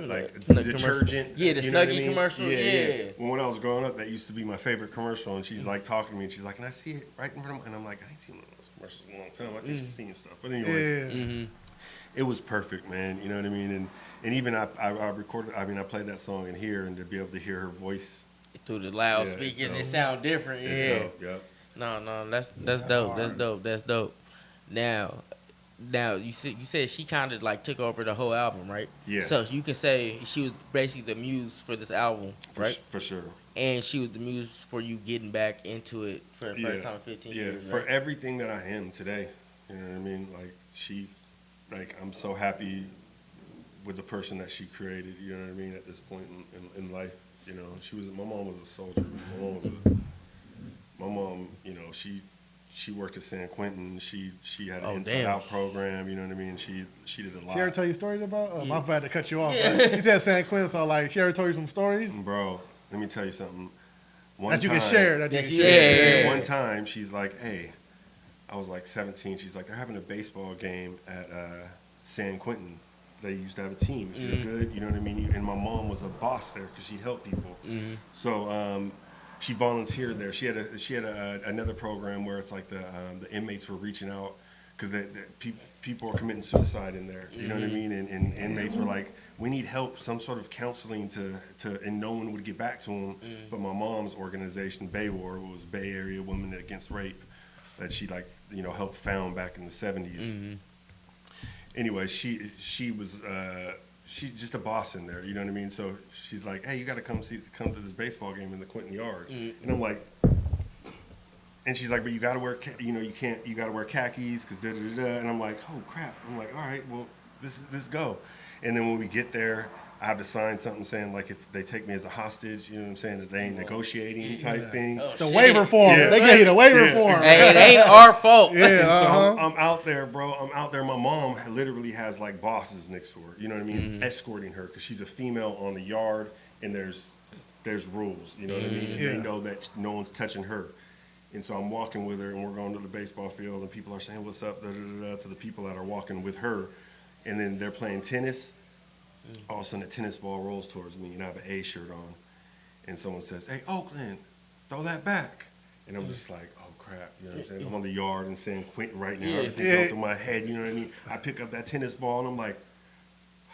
like detergent. Yeah, the you know what I Snuggie mean? commercial. Yeah. When I was growing up, that used to be my favorite commercial, and she's like talking to me, and she's like, and I see it right in front of me, and I'm like, I ain't seen one of those commercials in a long time. I think she's seen stuff. But anyways, it was perfect, man. You know what I mean? And even I recorded. I mean, I played that song in here, and to be able to hear her voice through the loudspeakers, it sound different. It's dope. Yep. No, that's dope. That's dope. Now you said she kind of like took over the whole album, right? Yeah. So you can say she was basically the muse for this album, right? For sure. And she was the muse for you getting back into it for the first time in 15 years. For right? everything that I am today. You know what I mean? Like I'm so happy with the person that she created. You know what I mean? At this point in life, you know, my mom was a soldier. My mom, you know, she worked at San Quentin. She had an Inside Out program. You know what I mean? She did a lot. She ever tell you stories about? My bad to cut you off. Yeah. You said San Quentin, so like, she ever told you some stories? Bro, let me tell you something. That you can share. One time, she's like, hey, I was like 17. She's like, they're having a baseball game at San Quentin. They used to have a team. If you're good, you know what I mean? And my mom was a boss there because she helped people. So she volunteered there. She had another program where it's like the inmates were reaching out because people are committing suicide in there. You know what I mean? And inmates were like, we need help, some sort of counseling and no one would get back to them. But my mom's organization, BAYWAR, was Bay Area Women Against Rape, that she helped found back in the 70s. Anyway, she was she's just a boss in there, you know what I mean? So she's like, hey, you got to come to this baseball game in the Quinton Yard. And I'm like, and she's like, but you got to wear, you got to wear khakis because da-da-da-da. And I'm like, oh, crap. I'm like, all right, well, this go. And then when we get there, I have to sign something saying, like, if they take me as a hostage, you know what I'm saying, that they ain't negotiating type thing. Oh, the waiver form. Yeah. They gave you the waiver form. Hey, it ain't our fault. Yeah, so I'm out there, bro. I'm out there. My mom literally has, like, bosses next to her, you know what I mean, escorting her because she's a female on the yard, and there's rules, you know what I mean? And they know that no one's touching her. And so I'm walking with her, and we're going to the baseball field, and people are saying, what's up, da-da-da-da, to the people that are walking with her. And then they're playing tennis. All of a sudden, a tennis ball rolls towards me, and I have an A shirt on. And someone says, hey, Oakland, throw that back. And I'm just like, oh, crap. You know what I'm saying? I'm on the yard and saying Quentin right now. Everything's going through my head. You know what I mean? I pick up that tennis ball, and I'm like,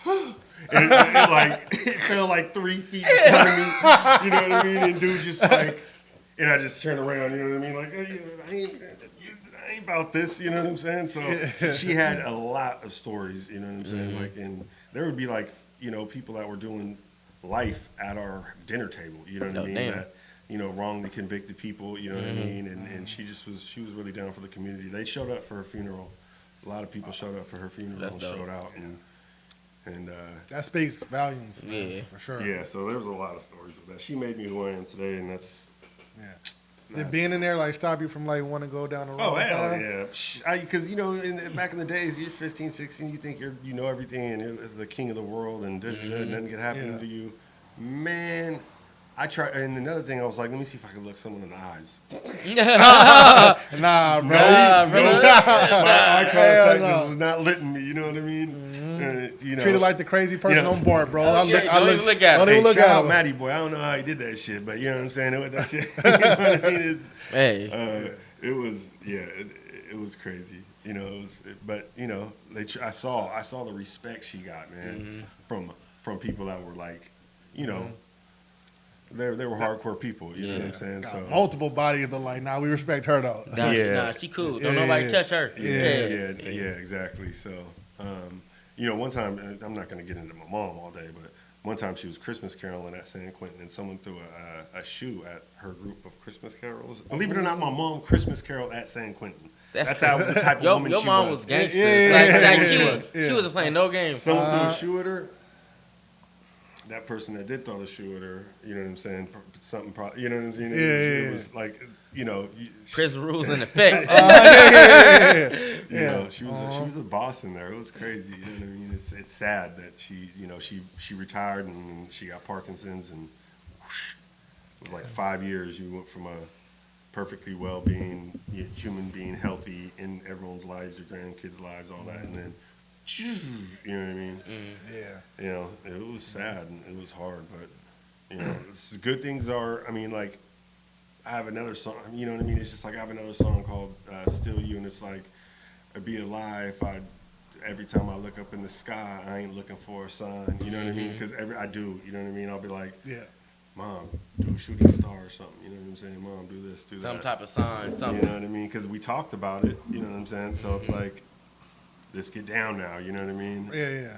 and it fell like 3 feet in front of me. You know what I mean? And dude just like, and I just turn around, you know what I mean? Like, I ain't about this, you know what I'm saying? So she had a lot of stories, you know what I'm saying? Like, and there would be like, people that were doing life at our dinner table, you know what I mean? Damn. That, wrongly convicted people, you know what I mean? And she was really down for the community. They showed up for her funeral. A lot of people showed up for her funeral and showed out. And that speaks volumes, man, for sure. Yeah, so there was a lot of stories of that. She made me who I am today, and that's... Yeah. Did being in there, like, stop you from, like, wanting to go down the road? Oh, hell yeah. Because, back in the days, you're 15, 16, you think you know everything, and you're the king of the world, and nothing can happen to you. Man, I tried, and another thing, I was like, let me see if I can look someone in the eyes. Nah, bro. My eye contact just was not letting me, you know what I mean? Treated like the crazy person on board, bro. Don't even look at him. Don't even look shout at out him. Matty Boy. I don't know how he did that shit, but you know what I'm saying? With that shit. You know what I mean? It was crazy. I saw the respect she got, man, from people that were like, they were hardcore people, you know what I'm saying? Got so multiple bodies, but like, nah, we respect her though. Nah, she cool. Don't nobody touch her. Yeah, exactly. So, one time, I'm not going to get into my mom all day, but one time she was Christmas caroling at San Quentin, and someone threw a shoe at her group of Christmas carols. Believe it or not, my mom Christmas caroled at San Quentin. That's how the type of woman she was. Your mom was gangster. She wasn't playing no games. Someone threw a shoe at her. That person that did throw the shoe at her, you know what I'm saying? You know what I'm saying? It was like, prison rules in effect. She was a boss in there. It was crazy. You know what I mean? It's sad that she retired and she got Parkinson's, and whoosh, it was like 5 years. You went from a perfectly well-being human being, healthy in everyone's lives, your grandkids' lives, all that, and then you know what I mean? It was sad and it was hard, but good things are. I mean, like, I have another song. You know what I mean? It's just like I have another song called "Still You," and it's like, I'd be a lie if every time I look up in the sky, I ain't looking for a sign. You know what I mean? Because I do. You know what I mean? I'll be like, Mom, do a shooting star or something. You know what I'm saying? Mom, do this, do that. Some type of sign, something. You know what I mean? Because we talked about it. You know what I'm saying? So it's like, let's get down now. You know what I mean? Yeah.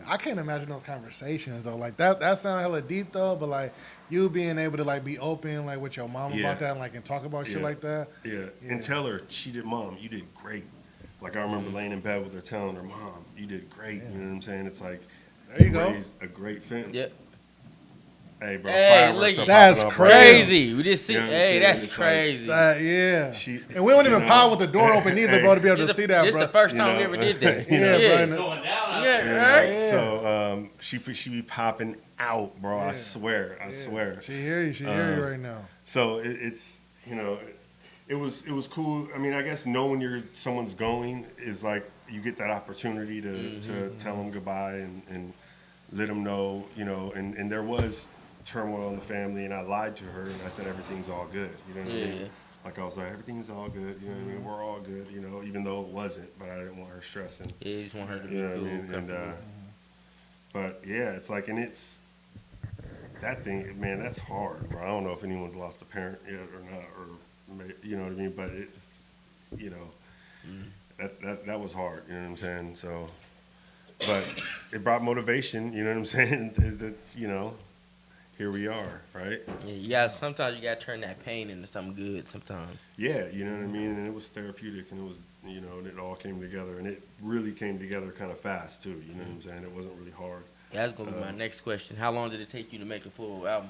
I can't imagine those conversations though. Like that sound hella deep though. But like you being able to like be open like with your mom about that, and like and talk about shit like that. Yeah, and tell her Mom, you did great. Like I remember laying in bed with her, telling her, Mom, you did great. You know what I'm saying? It's like, there you go. Raised a great family. Yep. Hey, bro, look, that's crazy. We just see. Hey, that's crazy. And we don't even pod with the door open either, bro, to be able to see that, bro. This the first time we ever did that. Going down. So she be popping out, bro. I swear. She hear you right now. So it's it was cool. I mean, I guess knowing someone's going is like you get that opportunity to tell them goodbye and let them know, and there was turmoil in the family, and I lied to her, and I said everything's all good. You know what I mean? Yeah. Like, I was like, everything's all good. You know what I mean? We're all good. You know, even though it wasn't, but I didn't want her stressing. Yeah, you just want her to be You know what I cool, mean? And comfortable. but yeah, it's like, and it's that thing, man. That's hard, bro. I don't know if anyone's lost a parent yet or not, or you know what I mean. But it's, you know, that was hard. You know what I'm saying? So, but it brought motivation. You know what I'm saying? That, you know, here we are, right? Yeah, sometimes you gotta turn that pain into something good. Sometimes. Yeah, you know what I mean? And it was therapeutic, and it was, you know, and it all came together, and it really came together kind of fast too. You know what I'm saying? It wasn't really hard. That's gonna be my next question. How long did it take you to make a full album?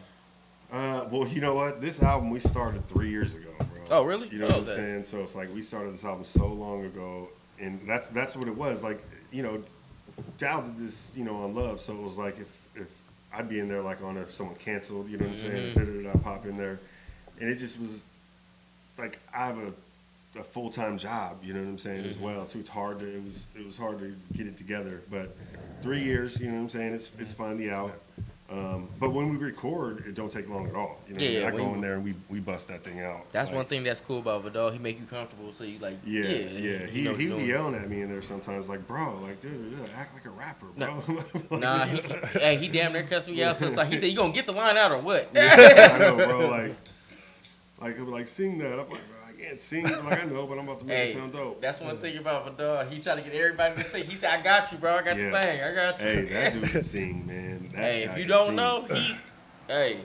Well, you know what? This album we started 3 years ago, bro. Oh, really? You know what I'm saying? So it's like we started this album so long ago, and that's what it was. Like, you know, Dow did this, you know, on Love, so it was like if I'd be in there like on if someone canceled, you know what I'm saying? I'd pop in there, and it just was like I have a full-time job, you know what I'm saying, as well. Too. It's hard to it was hard to get it together, but 3 years, you know what I'm saying? It's finally out. But when we record, it don't take long at all. You know, Yeah, I go in there and we bust that thing out. That's like, one thing that's cool about Vidal. He make you comfortable, so you like. Yeah. You know He what be you're yelling at me in there sometimes, like, bro, like, dude, act like a rapper, bro. doing. Nah, he damn near cussed me out. So it's like he said, "You gonna get the line out or what?" Yeah, I know, bro. Like he'll be like, sing that. I'm like, bro, I can't sing. Like, I know, but I'm about to make it sound dope. That's one thing about Vidal. He try to get everybody to sing. He said, "I got you, bro. I got the thing. I got you." Hey, that dude can sing, man. Hey, if you don't know, hey.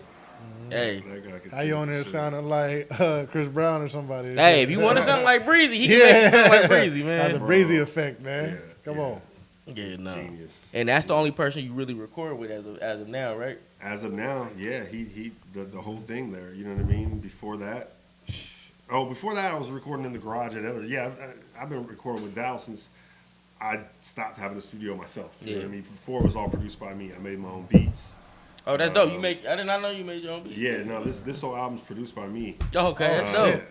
That guy can How sing you on for there sure. sounding like Chris Brown or somebody? Hey, if you want to sound like Breezy, he can make you sound like Breezy, man. The Breezy effect, man. Come on. Yeah, no. Genius. And that's the only person you really record with as of now, right? As of now, yeah, he the whole thing there. You know what I mean? Before that, I was recording in the garage at other. Yeah, I've been recording with Val since I stopped having a studio myself. You know what I mean? Before it was all produced by me. I made my own beats. Oh, that's dope. I did not know you made your own beats. Yeah, no, this whole album's produced by me. Oh, okay, that's dope.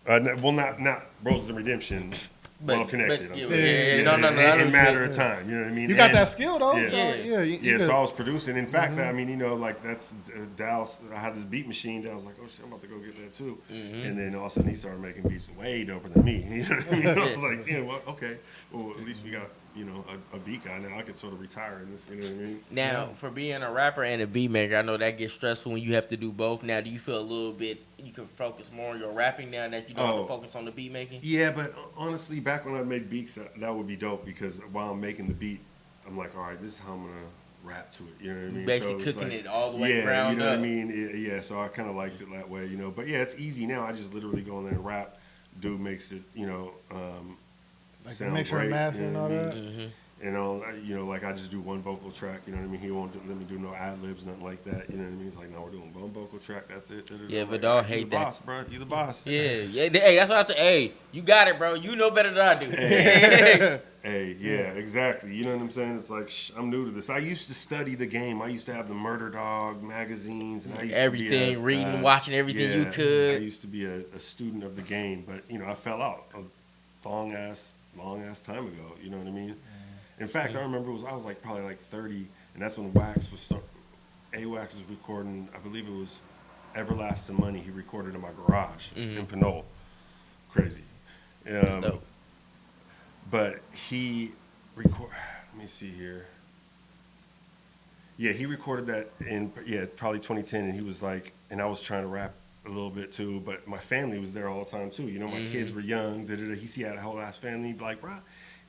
Damn. Well, not Roses and Redemption. Well connected. I'm yeah, saying. no. In a matter of time. You know what I mean? You got that skill though. Yeah. So, you So I was producing. In fact, I mean, you know, like that's Dallas. I had this beat machine. That I was like, oh shit, I'm about to go get that too. And then all of a sudden he started making beats way doper than me. You know what I mean? I was like, yeah, well, okay. Well, at least we got, you know, a beat guy now. I could sort of retire in this. You know what I mean? Now, for being a rapper and a beat maker, I know that gets stressful when you have to do both. Now, do you feel a little bit you can focus more on your rapping now that you don't have to focus on the beat making? Yeah, but honestly, back when I made beats, that would be dope because while I'm making the beat, I'm like, all right, this is how I'm gonna rap to it. You know what I mean? Basically so cooking like, it all the way ground you know up. what I mean? Yeah, so I kind of liked it that way, you know. But yeah, it's easy now. I just literally go in there and rap. Dude makes it, you know, like sound mixer great. and master you and know all what I that. mean? And all, you know, like I just do one vocal track. You know what I mean? He won't let me do no ad libs, nothing like that. You know what I mean? He's like, no, we're doing one vocal track. That's it. Yeah, I'm but like, dog you hate the that. boss, bro. You the boss. Yeah. Hey, that's what I have to. Hey, you got it, bro. You know better than I do. Hey, yeah, exactly. You know what I'm saying? It's like I'm new to this. I used to study the game. I used to have the Murder Dog magazines, and I used everything, to be reading, watching everything you could. I used to be a student of the game, but you know, I fell out a long ass time ago. You know what I mean? In fact, I remember I was like probably like 30, and that's when Wax was A-Wax was recording. I believe it was Everlasting Money. He recorded in my garage in Pinole. Crazy. Dope. But he let me see here. Yeah, he recorded that in probably 2010, and he was like, and I was trying to rap a little bit too, but my family was there all the time too. You know, my kids were young. He had a whole ass family. He'd be like, bro,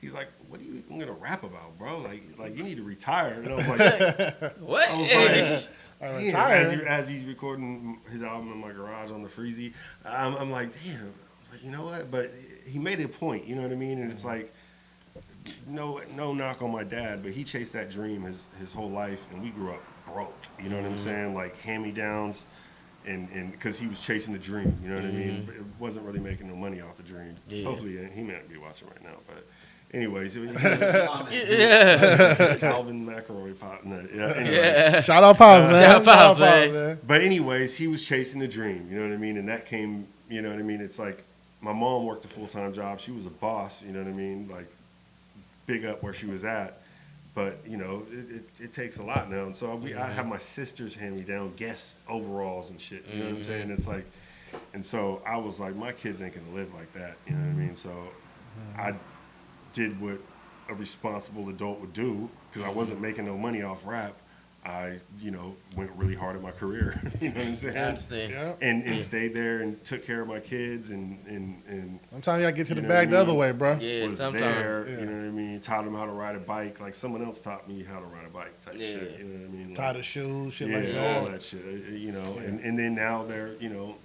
he's like, what are you gonna rap about, bro? Like you need to retire. And I was like, what? I was like, retire? as he's recording his album in my garage on the Freezy, I'm like, damn. I was like, you know what? But he made a point. You know what I mean? And it's like, no knock on my dad, but he chased that dream his whole life, and we grew up broke. You know what I'm saying? Like hand-me-downs, and because he was chasing the dream. You know what I mean? It wasn't really making no money off the dream. Yeah. Hopefully, he might be watching right now. But anyways, Calvin McElroy pop. No, anyway. Shout out Pops, man. Shout out Pops, man. But anyways, he was chasing the dream. You know what I mean? And that came. You know what I mean? It's like my mom worked a full-time job. She was a boss. You know what I mean? Like, big up where she was at, but you know, it takes a lot now. And so I have my sisters hand me down Guess overalls and shit. You know what I'm saying? It's like, and so I was like, my kids ain't gonna live like that. You know what I mean? So I did what a responsible adult would do because I wasn't making no money off rap. I, you know, went really hard at my career. You know what I'm saying? I understand. Yeah. And stayed there and took care of my kids and Sometimes you gotta get to the you know bag what I the other mean? way, bro. Yeah, was sometimes. there. Yeah. You know what I mean? Taught them how to ride a bike. Like someone else taught me how to ride a bike type Yeah. shit. You know what I mean? Tie the shoes, shit yeah, like that. all that shit. You know, and then now they're, you know,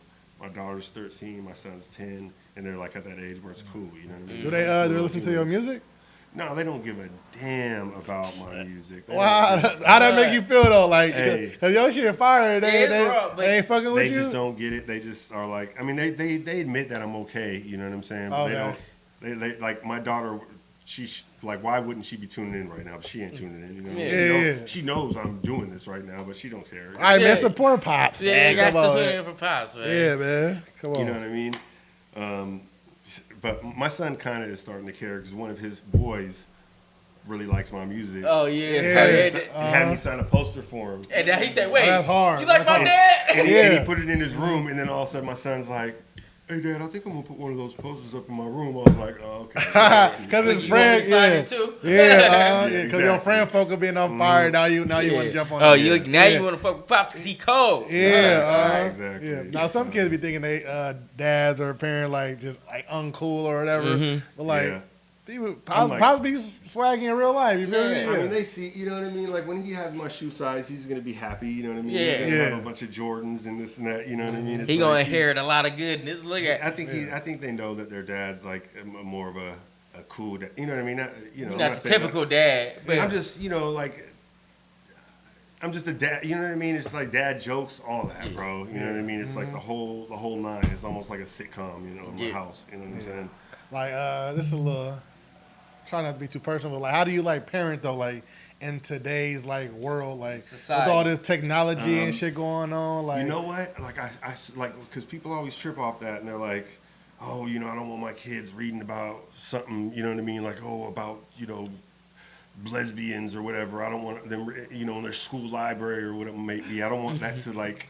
my daughter's 13, my son's 10, and they're like at that age where it's cool. You know what I mean? Do they Like, listen to your music? No, they don't give a damn about my music. They Wow, don't give a how that make you feel though? Like, Hey. cause your shit fire, Yeah, it's rough, but they ain't fucking with They you. just don't get it. They just are like, I mean, they admit that I'm okay. You know what I'm saying? But Okay. they like my daughter. She's like, why wouldn't she be tuning in right now? But she ain't tuning in. You know, Yeah. she knows I'm doing this right now, but she don't care. All right, Yeah. man, support pops. Yeah, man. you got Come on, to man. tune in for pops, man. Yeah, man. Come on. You know what I mean? But my son kind of is starting to care because one of his boys really likes my music. Oh yeah. Yeah. So, He had me sign a poster for him. and now he said, "Wait, That's hard. you like That's my hard. dad?" And Yeah. he put it in his room, and then all of a sudden my son's like, "Hey, Dad, I think I'm gonna put one of those posters up in my room." I was like, "Oh, okay." Cause his You want me friend, to sign yeah, it too? yeah, cause your exactly. friend folk are being on fire. Now you want to jump on. Oh, it. you Yeah. you want to fuck with pops because he cold. Yeah, exactly. Yeah. Now some kids be thinking they dads or parent like just like uncool or whatever. But like Yeah. people, I'm like- pops be swaggy in real life. You feel me? Yeah. I mean, they see, you know what I mean? Like, when he has my shoe size, he's going to be happy, you know what I mean? Yeah. He's going to Yeah. have a bunch of Jordans and this and that, you know what I mean? It's He like gonna he's- inherit a lot of goodness. Look at. I think they know that their dad's, like, more of a cool dad. You know what I mean? Not, you know, You're I'm not the saying typical dad. that- I'm just, you know, like, I'm just a dad, you know what I mean? It's like dad jokes, all that, bro. You know what I mean? It's like the whole nine. It's almost like a sitcom, you know, in my Yeah. house. You know what I'm saying? Like this is a little. Try not to be too personal, but like, how do you like parent though? Like in today's like world, like Society. with all this technology and shit going on, like You know what? Like I like because people always trip off that, and they're like, "Oh, you know, I don't want my kids reading about something." You know what I mean? Like, oh, about lesbians or whatever. I don't want them, you know, in their school library or whatever it may be. I don't want that to like,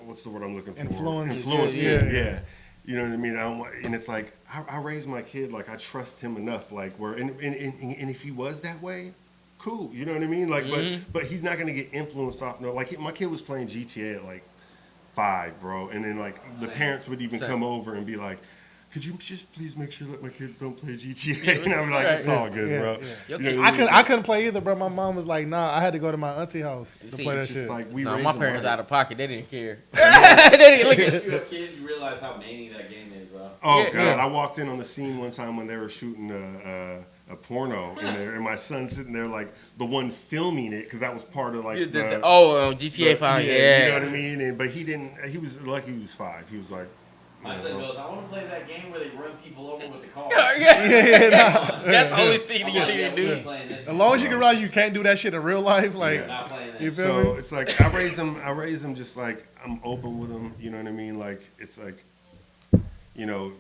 what's the word I'm looking for? Influence. Yeah. You know what I mean? I don't want, and it's like I raised my kid like I trust him enough, like where and if he was that way, cool. You know what I mean? Like, but he's not gonna get influenced off. No, like my kid was playing GTA at like 5, bro, and then like the parents would even come over and be like, "Could you just please make sure that my kids don't play GTA?" And I'm like, "It's all good, bro." Yeah. Okay. You know, I couldn't play either, bro. My mom was like, "Nah, I had to go to my auntie house to see, play that it's just shit." like we No, raised my them parents right. out of pocket. They didn't care. They didn't look at. If you have kids, you realize how many that game is, bro. Oh Yeah, god, yeah. I walked in on the scene one time when they were shooting a porno in there, and my son sitting there like the one filming it because that was part of like GTA 5. Yeah. you know what I mean. And, but he didn't. He was lucky. He was 5. He was like, My son goes, I want to play that game where they run people over with the car. That's the only thing I'm you like, can yeah, we do. ain't playing this. As long as you can realize you can't do that shit in real life, like Yeah. Not playing this. you feel so me? it's like I raised him just like I'm open with him. You know what I mean? Like it's like, you know,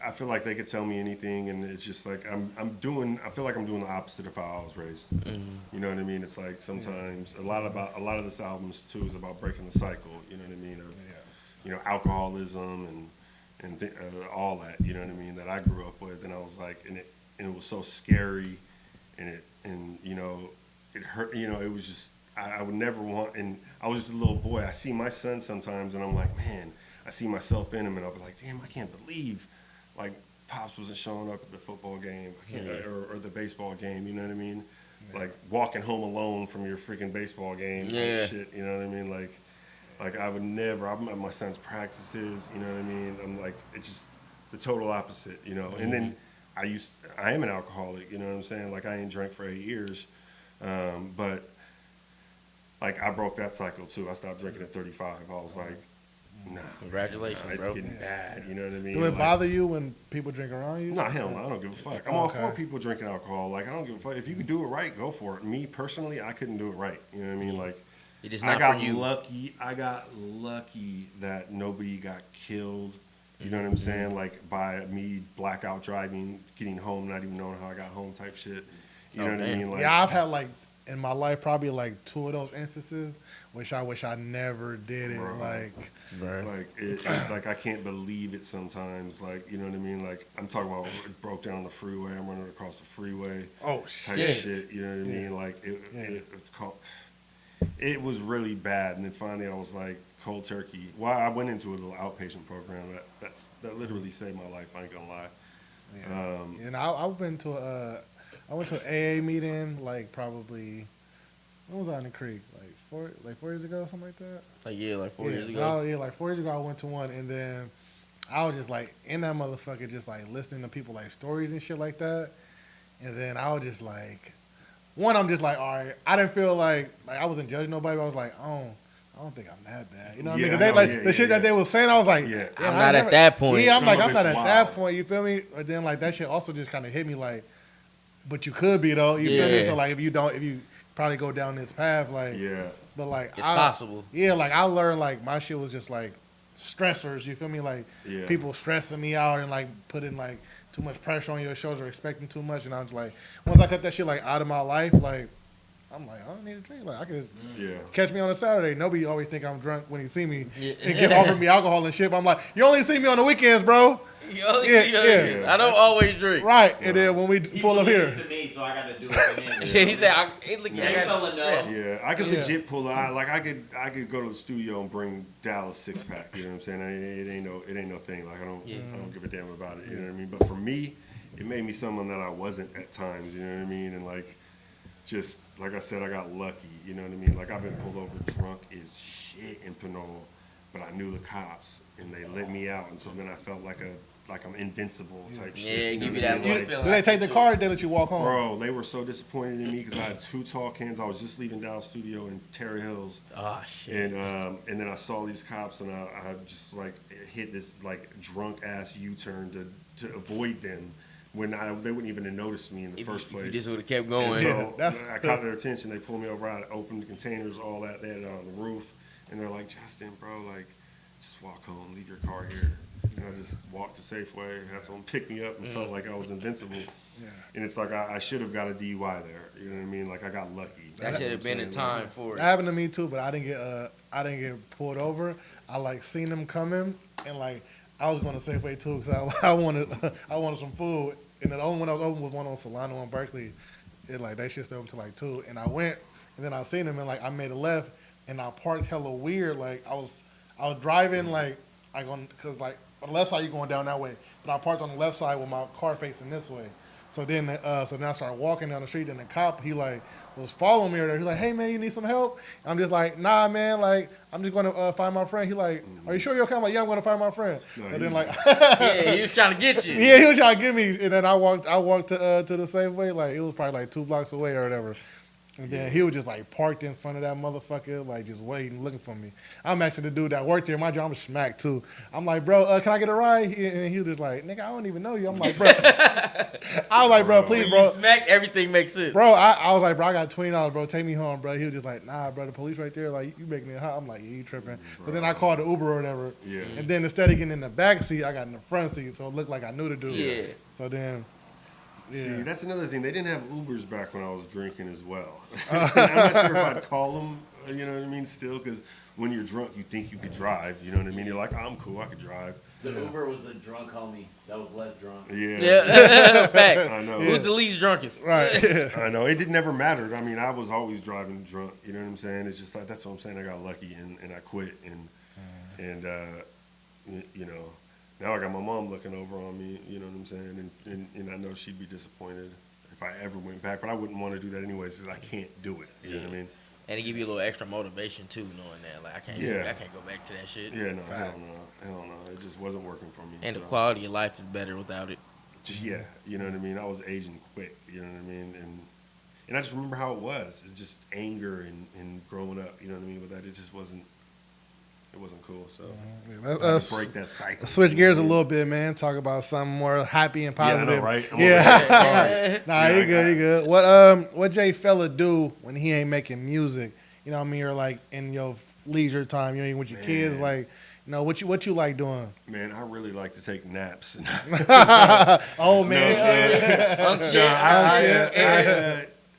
I feel like they could tell me anything, and it's just like I feel like I'm doing the opposite of how I was raised. You know what I mean? It's like sometimes a lot of this albums too is about breaking the cycle. You know what I mean? Of, you know, alcoholism and all that. You know what I mean? That I grew up with, and I was like, and it was so scary, and you know, it hurt. You know, it was just I would never want. And I was just a little boy. I see my son sometimes, and I'm like, man, I see myself in him, and I'll be like, damn, I can't believe. Like, Pops wasn't showing up at the football game or the baseball game, you know what I mean? Yeah. Like, walking home alone from your freaking baseball game and shit, you know what I mean? Like I would never, I'm at my son's practices, you know what I mean? I'm like, it's just the total opposite, you know? And then I am an alcoholic, you know what I'm saying? Like, I ain't drank for 8 years, but, like, I broke that cycle, too. I stopped drinking at 35. I was like, nah. Congratulations, It's bro. getting bad, you know what I mean? Do it Like, bother you when people drink around you? no, hell no, I don't give a fuck. I'm all for people drinking alcohol. Like, I don't give a fuck. If you can do it right, go for it. Me, personally, I couldn't do it right. You know what I mean? Like, It is I not got for you. lucky. I got lucky that nobody got killed. You know what I'm saying? Like, by me blackout driving, getting home, not even knowing how I got home type shit. You know what I mean? Like, yeah, I've had like in my life probably like 2 of those instances, which I wish I never did it. Bro. Like, like I can't believe it sometimes. Like, you know what I mean? Like, I'm talking about it broke down on the freeway. I'm running across the freeway. oh Type shit. shit. You know what I mean? Like, it was really bad. And then finally I was like, cold turkey. Well, I went into a little outpatient program that literally saved my life. I ain't gonna lie. Yeah. And I went to I went to an AA meeting like probably, when was I in the creek? Like 4 years ago, something like that. Like 4 years ago. Like 4 years ago I went to one, and then I was just like in that motherfucker, just like listening to people like stories and shit like that. And then I was just like, I'm just like, all right. I didn't feel like I wasn't judging nobody, but I was like, I don't think I'm that bad. You know what I mean? 'Cause they like the shit that they was saying. I was like, Yeah. I'm not at that point. Yeah, I'm Some of I'm not it's at that wild. point. You feel me? But then like that shit also just kind of hit me like, but you could be though. You feel me? Yeah. So like if you probably go down this path, like, Yeah. but like It's possible. Yeah, like I learned like my shit was just like stressors. You feel me? Like Yeah. people stressing me out and like putting like too much pressure on your shoulders or expecting too much. And I was like, once I cut that shit like out of my life, like I'm like, I don't need a drink. Like I can just Yeah. catch me on a Saturday. Nobody always think I'm drunk when you see me Yeah. and get offer me alcohol and shit. But I'm like, you only see me on the weekends, bro. Yeah. I don't always drink. Right. And then when we pull up here. To me, so I got to do it for him. He said, I got fella know. Yeah, I could legit pull out. Like I could go to the studio and bring Dallas 6-pack. You know what I'm saying? It ain't no thing. Like I don't give a damn about it. You know what I mean? But for me, it made me someone that I wasn't at times. You know what I mean? And like, just like I said, I got lucky. You know what I mean? Like I've been pulled over drunk as shit in Pinole, but I knew the cops and they let me out, and so then I felt like I'm invincible type shit. Yeah, you know give you what I that mean? little feeling. Do they take the car or they let you walk home? Bro, they were so disappointed in me because I had 2 tall cans. I was just leaving Dallas studio in Terry Hills. Oh, shit. And then I saw these cops and I just like hit this like drunk ass U-turn to avoid them when they wouldn't even have noticed me in the first place. You just would have kept And going. so Yeah, I caught their attention. They pulled me over. I opened the containers, all that. They had it on the roof, and they're like, "Justin, bro, like, just walk home. Leave your car here." And I just walked to Safeway, had someone pick me up, and felt like I was invincible. Yeah. And it's like I should have got a DUI there. You know what I mean? Like I got lucky. That should have been a time for That it. happened to me too, but I didn't get pulled over. I like seen them coming, and like I was going to Safeway too because I wanted some food. And the only one I was open was one on Solano on Berkeley. It like they shit stayed open till like 2, and I went, and then I seen them, and like I made a left, and I parked hella weird. Like I was driving like because like on the left side you going down that way, but I parked on the left side with my car facing this way. So then I started walking down the street, and the cop he like was following me or there. He's like, "Hey man, you need some help?" I'm just like, "Nah man, like I'm just gonna find my friend." He like, "Are you sure you're okay?" I'm like, "Yeah, I'm gonna find my friend." No, And then like, Yeah, he was trying to get you. yeah, he was trying to get me, and then I walked to the Safeway. Like it was probably like 2 blocks away or whatever. And then he was just like parked in front of that motherfucker, like just waiting, looking for me. I'm asking the dude that worked there. My job was smacked too. I'm like, "Bro, can I get a ride?" And he was just like, "Nigga, I don't even know you." I'm like, "Bro," I was like, "Bro, please, When bro." you smack, everything makes sense. Bro, I was like, "Bro, I got $20, bro. Take me home, bro." He was just like, "Nah, bro, the police right there. Like, you making it hot." I'm like, "Yeah, you tripping." So then I called the Uber or whatever. Yeah. And then instead of getting in the back seat, I got in the front seat, so it looked like I knew the dude. Yeah. So then, yeah. See, that's another thing. They didn't have Ubers back when I was drinking as well. I'm not sure if I'd call them, you know what I mean, still, because when you're drunk, you think you could drive, you know what I mean? You're like, "Oh, I'm cool, I could drive." The Uber was the drunk homie that was less drunk. Yeah. Yeah, facts. I know. Who's the least drunkest? Right. I know. It never mattered. I mean, I was always driving drunk, you know what I'm saying? It's just like, that's what I'm saying. I got lucky and I quit. And you know, now I got my mom looking over on me, you know what I'm saying? And I know she'd be disappointed if I ever went back, but I wouldn't want to do that anyways because I can't do it. You know what I mean? And it give you a little extra motivation too, knowing that like I can't go back to that shit. Yeah, no, hell no. It just wasn't working for me. And the so. quality of life is better without it. Just, yeah, you know what I mean? I was aging quick, you know what I mean? And I just remember how it was. It just anger and growing up, you know what I mean? But that it just wasn't cool. So Let's break that cycle. switch gears a little bit, man. Talk about something more happy and Yeah, I positive. know, right? I'm Yeah. sorry. Nah, Yeah, you good, you good. What J-Fela do when he ain't making music? You know what I mean? Or like in your leisure time, you ain't with your kids. Man. Like, No, what you like doing? Man, I really like to take naps. Oh man,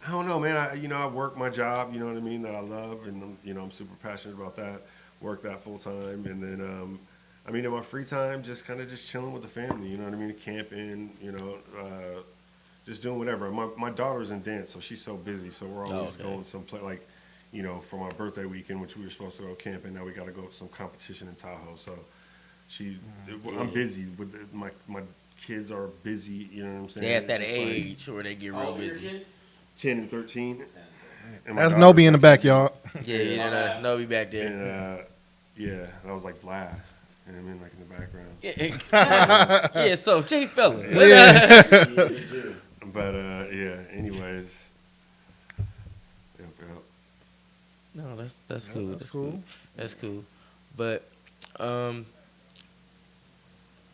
I don't know, man. I work my job, you know what I mean, that I love, and I'm super passionate about that. Work that full time, and then in my free time, just chilling with the family, you know what I mean, camping, just doing whatever. My daughter's in dance, so she's so busy, so we're always going someplace, like, for my birthday weekend, which we were supposed to go camping. Now we got to go to some competition in Tahoe, so I'm busy with my kids are busy, you know what I'm saying? They at that age where they get real busy. 10 and 13. And that's Nobi in the back, y'all. Yeah, that's Nobi back there. And that was like Vlad. You know what I mean? Like in the background. Yeah, so J-Fela. But anyways. Yep. No, that's cool. That's cool. That's cool. But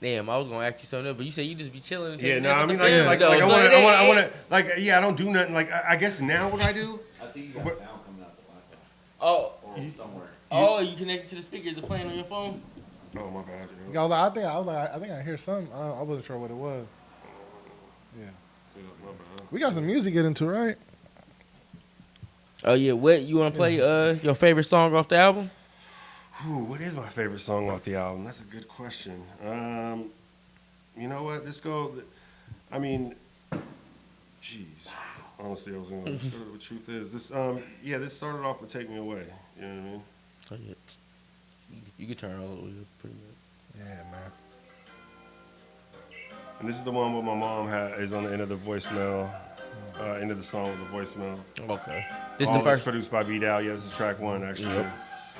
damn, I was gonna ask you something else, but you said you just be chilling. And I want to, I don't do nothing. Like, I guess now what I do. I think you got sound coming out the Wi-Fi. Oh, or somewhere. You connected to the speakers? They're playing on your phone? Oh, my bad. I think I hear something. I wasn't sure what it was. Yeah. My bad. We got some music to get into, right? Oh yeah, what you want to play? Your favorite song off the album? What is my favorite song off the album? That's a good question. You know what? Let's go. Jeez. Honestly, I was going to start with Truth Is. This started off with Take Me Away. You know what I mean? Oh, yeah. You can turn all the way up pretty much. Yeah, man. And this is the one where my mom is on the end of the voicemail, end of the song with the voicemail. Okay. This is all the first. Produced by B-Dow. Yeah, this is track 1, actually. Yep.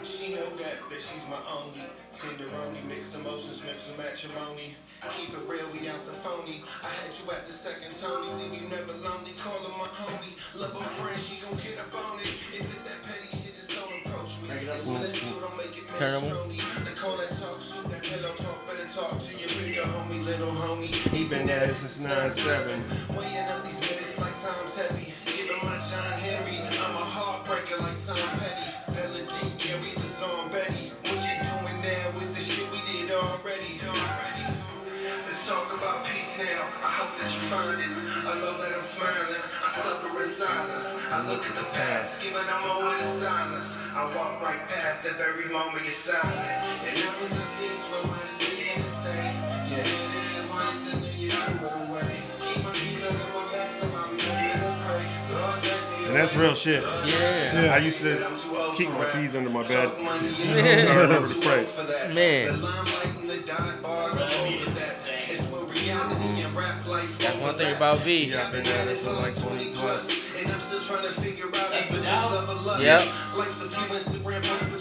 She know that she's my only tenderoni, mixed emotions, mental matrimony. Keep it real, we out the phony. I had you at the second Tony, leave you never lonely. Call her my homie, love her friend, she gon' get up on it. If it's that petty shit, just don't approach me. It's when it's you, don't make it minestrone. They call that talk soup, that pillow talk, better talk to your bigger homie, little homie. He been at it since 9-7. Weighing up these minutes like time's heavy. Giving my John Henry, I'm a heartbreaker like Tom Petty. Melody, yeah, we was on Betty. What you doing now is the shit we did already. Let's talk about peace now. I hope that you find it. I love that I'm smiling. I suffer in silence. I look at the past, giving a moment of silence. I walk right past the very moment you're silent. And I was at this with my decision to stay. Yeah, it is once and then you threw it away. Keep my keys under my back so I'll be ready to pray. Lord, take me. And that's real shit. Yeah. I used to keep my keys under my bed. I remember to pray. Man. That's one thing about V. Yeah, I've been at it for like 20 plus. Yep.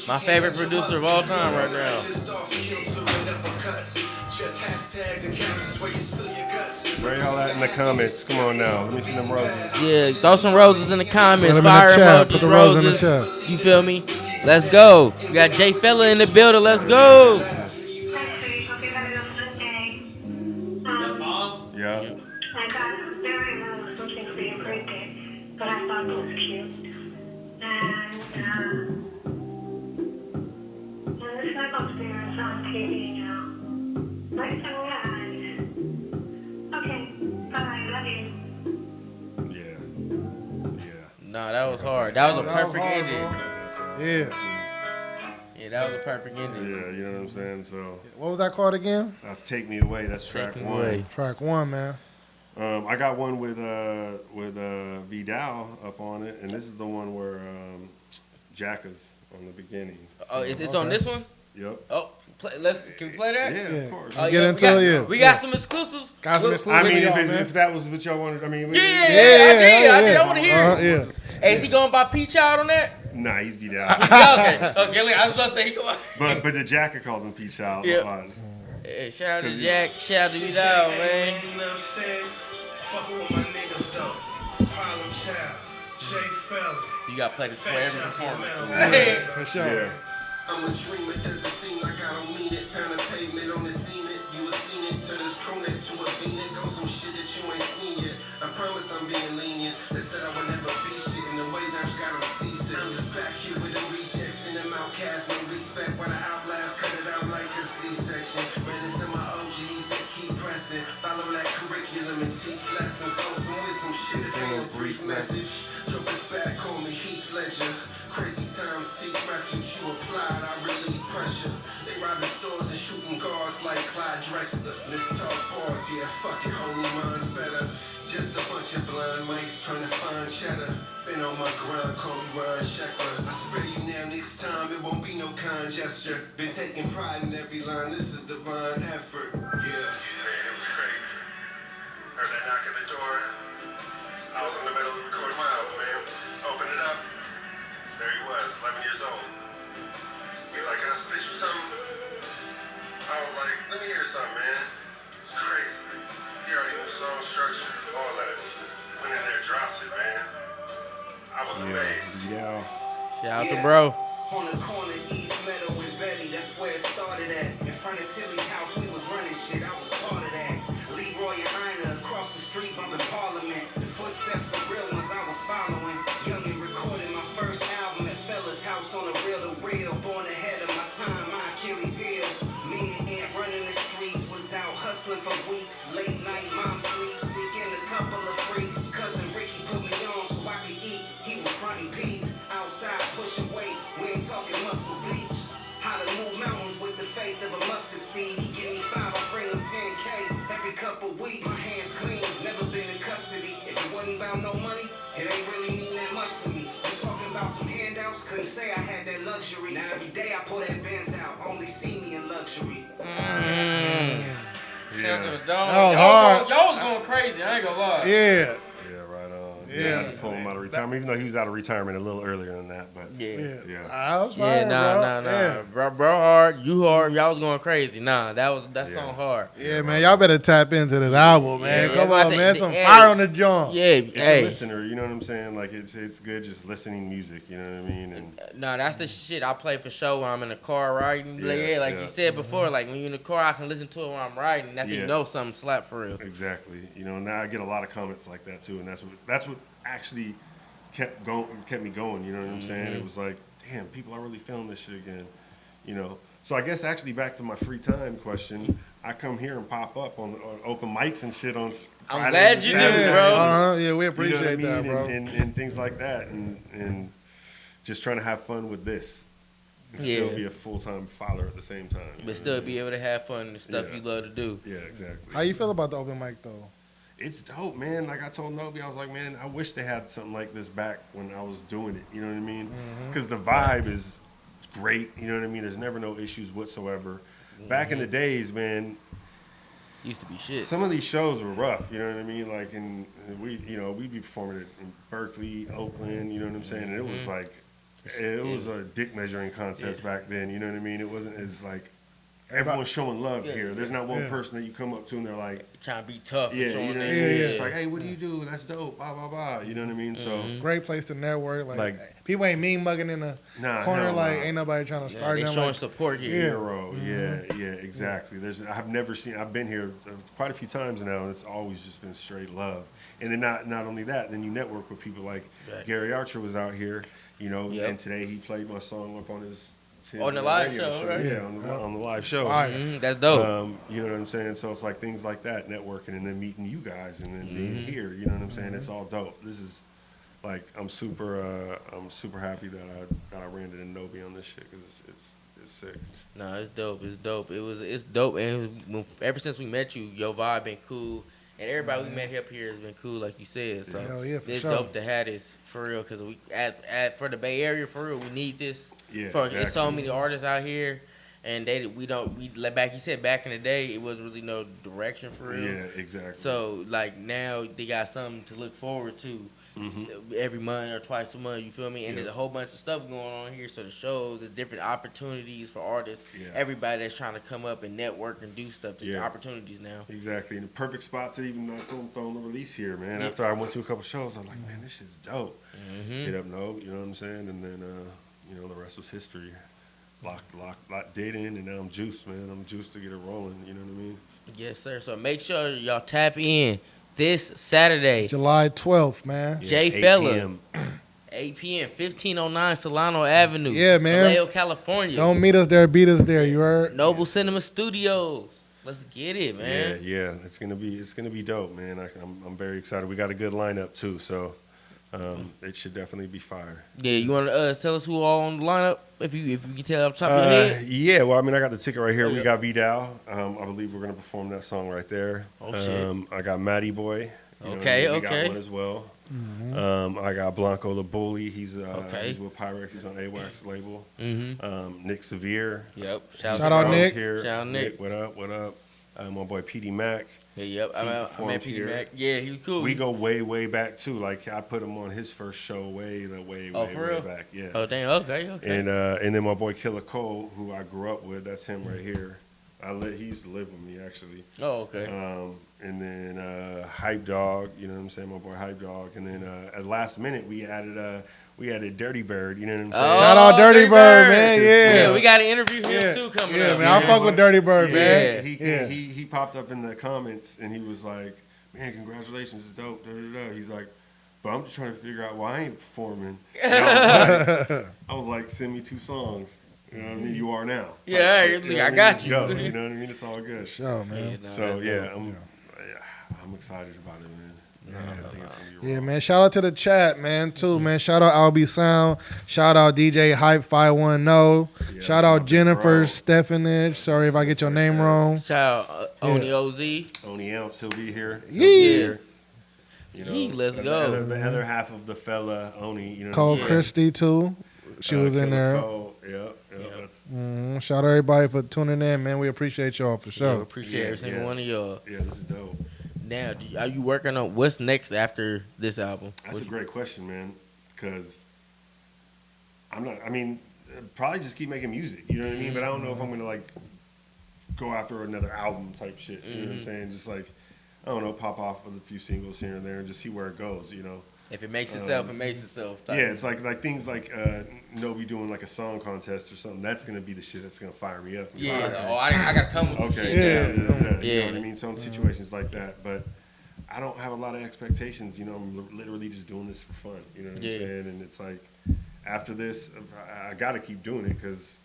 My favorite producer of all time right now. Where y'all at in the comments? Come on now. Let me see them roses. Yeah, throw some roses in the comments. Put them in Fire the chat. emojis, Put the rose in the roses. chat. You feel me? Let's go. We got J-Fela in the building. Let's go. Yeah. I got very low looking for your birthday, but I thought it was cute. And it's like upstairs on TV now. Like so nice. Okay, bye, love you. Yeah. Nah, that was hard. That was a perfect ending. Yeah. Yeah, that was a perfect ending. Yeah, you know what I'm saying? So What was that called again? that's Take Me Away. That's track Take Me 1. Away. Track 1, man. I got one with V-Dow up on it, and this is the one where Jack is on the beginning. Oh, it's on this one? Yep. Oh, can we play that? Yeah, Yeah. of course. Oh, Get yeah, into it, yeah. We got some exclusives. Got some exclusive I mean, video, man. if that was what y'all wanted, I mean, Yeah, I did. I want to hear it. Yeah. Hey, is he going by Peach Child on that? nah, he's V-Dow. Okay, look, I was about to say he going. but the Jacker calls him Peach Child. Yeah. Hey, shout out to Jack, shout out to V-Dow, man. You know what I'm saying? Fucking with my niggas though. Problem child. J-Fela. You got to play this for every performance. Yeah, for sure. Yeah. I'm a dreamer, doesn't seem like I don't mean it. Pound of pavement on the cement, you have seen it. Turn this crewneck to a v-neck on some shit that you ain't seen yet. I promise I'm being lenient. They said I would never be shit in the way that I've got them seasick. I'm just back here with the rejects and them outcasts. No respect when I outlast, cut it out like lesson. Follow that curriculum and teach lessons. On some wisdom shit, this ain't a brief message. Jokers back, call me Heath Ledger. Crazy times, seek refuge, you applied, I relieve pressure. They robbing stores and shooting guards like Clyde Drexler. Let's talk bars, yeah, fuck it, homie, mine's better. Just a bunch of blind mice trying to find cheddar. Been on my grind, call me Ryan Sheckler. I spare you now, next time it won't be no kind gesture. Been taking pride in every line, this is divine effort. Yeah, man, it was crazy. Heard that knock at the door. I was in the middle of recording my album, man. Open it up. There he was, 11 years old. He's like, can I spit you something? I was like, let me hear something, man. It's crazy. He already knew song structure, all that. Went in there, dropped it, man. I was amazed. Yeah. Shout out to bro. On the corner, East Meadow with Betty, that's where it started at. In front of Tilly's house, we was running shit, I was part of that. Leroy and Ina across the street, bumping Parliament. The footsteps of real ones I was following. Young and recording my first album at Fella's house on a reel to reel. Born ahead of my time, my Achilles heel. Me and Aunt running the streets, was out hustling for weeks. Late night, mom sleep, sneak in a couple of freaks. Cousin Ricky put me on so I could eat. He was fronting peas, outside pushing weight. We ain't talking Muscle Beach. How to move mountains with the faith of a mustard seed. He give me 5, I bring him 10K every couple weeks. My hands clean, never been in custody. If it wasn't about no money, it ain't really mean that much to me. I'm talking about some handouts, couldn't say I had that luxury. Now every day I pull that Benz out, only see me in luxury. Shout out to the dog. Oh, hard. Y'all was going crazy, I ain't gonna lie. Yeah. Yeah, right on. Yeah. Yeah, I had to pull him out of retirement, even though he was out of retirement a little earlier than that. But Yeah. Yeah. Yeah. I was Yeah, fine, nah. bro. Yeah. Bro hard, you hard, y'all was going crazy. Nah, that song hard. Yeah, man, y'all better tap into this album, man. Yeah, Come I on, think man. the- Some hey. fire on the joint. Yeah, It's a hey. listener, you know what I'm saying? Like it's good just listening music, you know what I mean? And Nah, that's the shit I play for show when I'm in the car riding. Yeah, Like yeah. you said before, like when you're in the car, I can listen to it when I'm riding. That's how Yeah. you know something slap for real. exactly. You know, now I get a lot of comments like that too, and that's what actually kept me going, you know what I'm saying? It was like, damn, people are really feeling this shit again. You know. So I guess actually back to my free time question, I come here and pop up on open mics and shit on I'm Fridays glad and you do, Saturdays bro. Yeah, we You know appreciate what I mean? that, bro. And things like that, and just trying to have fun with this, and still Yeah. be a full-time father at the same time. you know But what still I be mean? able to have fun and the stuff Yeah. you love to do. Yeah, exactly. How you feel about the open mic, though? It's dope, man. Like I told Nobi, I was like, man, I wish they had something like this back when I was doing it. You know what I mean? Because the vibe is great. You know what I mean? There's never no issues whatsoever. Back in the days, man, Used to be shit. some of these shows were rough. You know what I mean? Like, and we'd be performing it in Berkeley, Oakland. You know what I'm saying? And it was like, it was a dick measuring contest back then. You know what I mean? It wasn't as like everyone's showing love Yeah. here. There's not one Yeah. person that you come up to and they're like, Trying to be tough. yeah, and showing you know what I that mean? shit. It's just like, hey, what do you do? That's dope. Blah blah blah. You know what I mean? So Great place to network. Like, Like- people ain't mean mugging in the Nah, corner. hell Like, nah. ain't nobody trying to Yeah, start they them. showing Like, support here. zero. Yeah, exactly. I've never seen. I've been here quite a few times now, and it's always just been straight love. And then not only that, then you network with people like Right. Gary Archer was out here, you know, Yep. and today he played my song up on his On the live radio show, right? Yeah, on the live show. Fire. That's dope. You know what I'm saying? So it's like things like that, networking, and then meeting you guys, and then being here. You know what I'm saying? It's all dope. This is like I'm super happy that I ran into Nobi on this shit because it's sick. No, it's dope. It's dope. It's dope. And ever since we met you, your vibe been cool. And everybody we met up here has been cool, like you said. So Hell yeah, for it's sure. dope to have this for real. Because we, as for the Bay Area, for real, we need this. Yeah, There's so exactly. many artists out here, and back you said back in the day, it wasn't really no direction for real. Yeah, exactly. So like now they got something to look forward to every month or twice a month. You feel me? And Yeah. there's a whole bunch of stuff going on here. So the shows, there's different opportunities for artists. Yeah. Everybody that's trying to come up and network and do stuff. There's Yeah. opportunities now. Exactly, and the perfect spot to even throw on the release here, man. Yeah. After I went to a couple shows, I was like, man, this shit's dope. Mm-hmm. Hit up No, you know what I'm saying? And then, the rest was history. Locked did in, and now I'm juiced, man. I'm juiced to get it rolling, you know what I mean? Yes, sir. So make sure y'all tap in this Saturday, July 12th, man. Yeah, J-Fela. 8 p.m. 8 p.m., 1509 Solano Avenue. Yeah, man. Vallejo, California. Don't meet us there, beat us there. You heard? Noble Cinema Studios. Let's get it, man. Yeah. It's gonna be dope, man. I'm very excited. We got a good lineup too, so it should definitely be fire. Yeah, you want to tell us who all on the lineup? If you can tell off the top of your head. Yeah, well, I mean, I got the ticket right here. Oh, We yeah. got Vidal. I believe we're gonna perform that song right there. Oh, shit. I got Matty Boy. You know what I Okay, mean? We okay. got one as well. I got Blanco the Bully. He's with Pyrex. He's on AWAC's label. Nick Severe. Yep. Shout out Nick. Here. Shout out Nick. What up? What up? My boy PD Mac. Yeah, yep. I met performed P.D. here. Mac. Yeah, he was cool. We go way back too. Like I put him on his first show way for real? back. Yeah. Oh, damn. Okay. And then my boy Killer Cole, who I grew up with, that's him right here. He used to live with me actually. Oh, okay. And then Hype Dog, you know what I'm saying, my boy Hype Dog. And then at last minute we added Dirty Bird, you know what I'm saying? Shout out Dirty Bird, man. Yeah, we got to interview him too coming up. Yeah, man. I fuck with Dirty Bird, man. He popped up in the comments and he was like, "Man, congratulations, it's dope." Da, da, da. He's like, "But I'm just trying to figure out why I ain't performing." And I was like, "Send me 2 songs." You know what I mean? You are now. Yeah, I got you. Go, you know what I mean? It's all good. Sure, man. I'm excited about it, man. I think it's gonna be Yeah, raw. man. Shout out to the chat, man, too, man. Shout out Albie Sound. Shout out DJ Hype 510. Yeah, Shout out my big Jennifer bro. Stefanage. Sorry if I get your name wrong. Shout out Oni OZ. Only Ounce, he'll be here. He'll Yeah. be here. You Yee, let's the go. other half of the fella, Oni, you know. Cole Yeah. Christie, too. She was in Killer there. Cole. Yep. That's, Shout out everybody for tuning in, man. We appreciate y'all for Yeah, sure. appreciate every single one of y'all. yeah, this is dope. Now, are you working on what's next after this album? That's a great question, man. Because probably just keep making music. You know what I mean? But I don't know if I'm gonna like go after another album type shit. You know what I'm saying? Just like I don't know, pop off with a few singles here and there and just see where it goes. You know? If it makes itself, it makes itself. Yeah, it's like things like Nobi doing like a song contest or something. That's gonna be the shit that's gonna fire me up. Yeah. Oh, I gotta come with some Okay. shit now. Yeah. You Yeah. know what I mean? Some situations like that, but I don't have a lot of expectations. You know, I'm literally just doing this for fun. You know what I'm saying? And it's like after this, I got to keep doing it because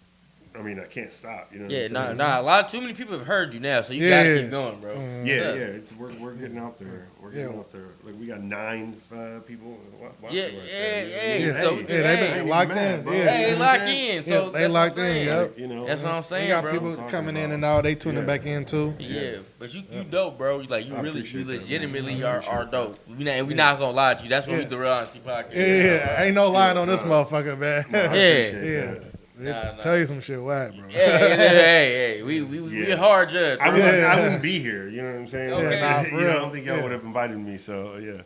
I mean I can't stop. You know? Yeah, what I'm nah. Too many people have heard you now, so you Yeah. gotta keep going, bro. Yeah. We're getting out there. We're getting out there. Like we got 9 people. Watching Yeah, right yeah, there. yeah. So Yeah, they been locked in. bro. Yeah. Hey, lock in. So Yeah, they that's locked what I'm in, saying. yep. You know, That's what I'm We saying, got bro. people talking coming in about. and out. They tuning Yeah. back in, too. Yeah, but you dope, bro. Like you I really, appreciate you that, man. legitimately I are appreciate dope. We not gonna lie to you. That's when we Yeah. do Real Honesty Podcast. Yeah, ain't no lying on this motherfucker, man. I appreciate Yeah. that. Nah. Tell you some shit whack, bro. Hey, we Yeah. a hard judge. I bro. wouldn't be here. You know what I'm saying? Okay. Like, Nah, for you know, I real. don't think y'all Yeah. would have invited me. So yeah.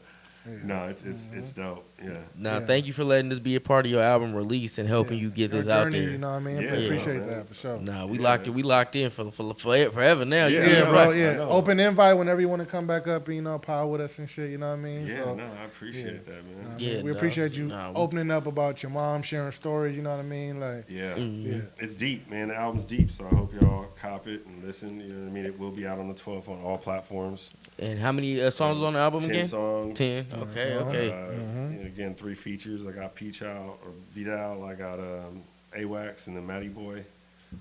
No, it's dope. Yeah. Nah, Yeah. thank you for letting this be a part of your album release and helping you get Your this out journey, there. you know what I mean? Yeah, I appreciate man. that for sure. Nah, we Yeah, locked in. We locked in for forever now. Yeah, Yeah, I know, bro. I Yeah, know. open invite whenever you want to come back up and power with us and shit. You know what I mean? Yeah, So, no, I appreciate that, man. Yeah, we nah, appreciate you nah, we- opening up about your mom, sharing stories. You know what I mean? Like, Yeah. yeah. It's deep, man. The album's deep, so I hope y'all cop it and listen. You know what I mean? It will be out on the 12th on all platforms. And how many songs on the album 10 again? songs. 10. Okay, okay. And again, 3 features. I got Peach Out or Vidal. I got AWACS and then Matty Boy.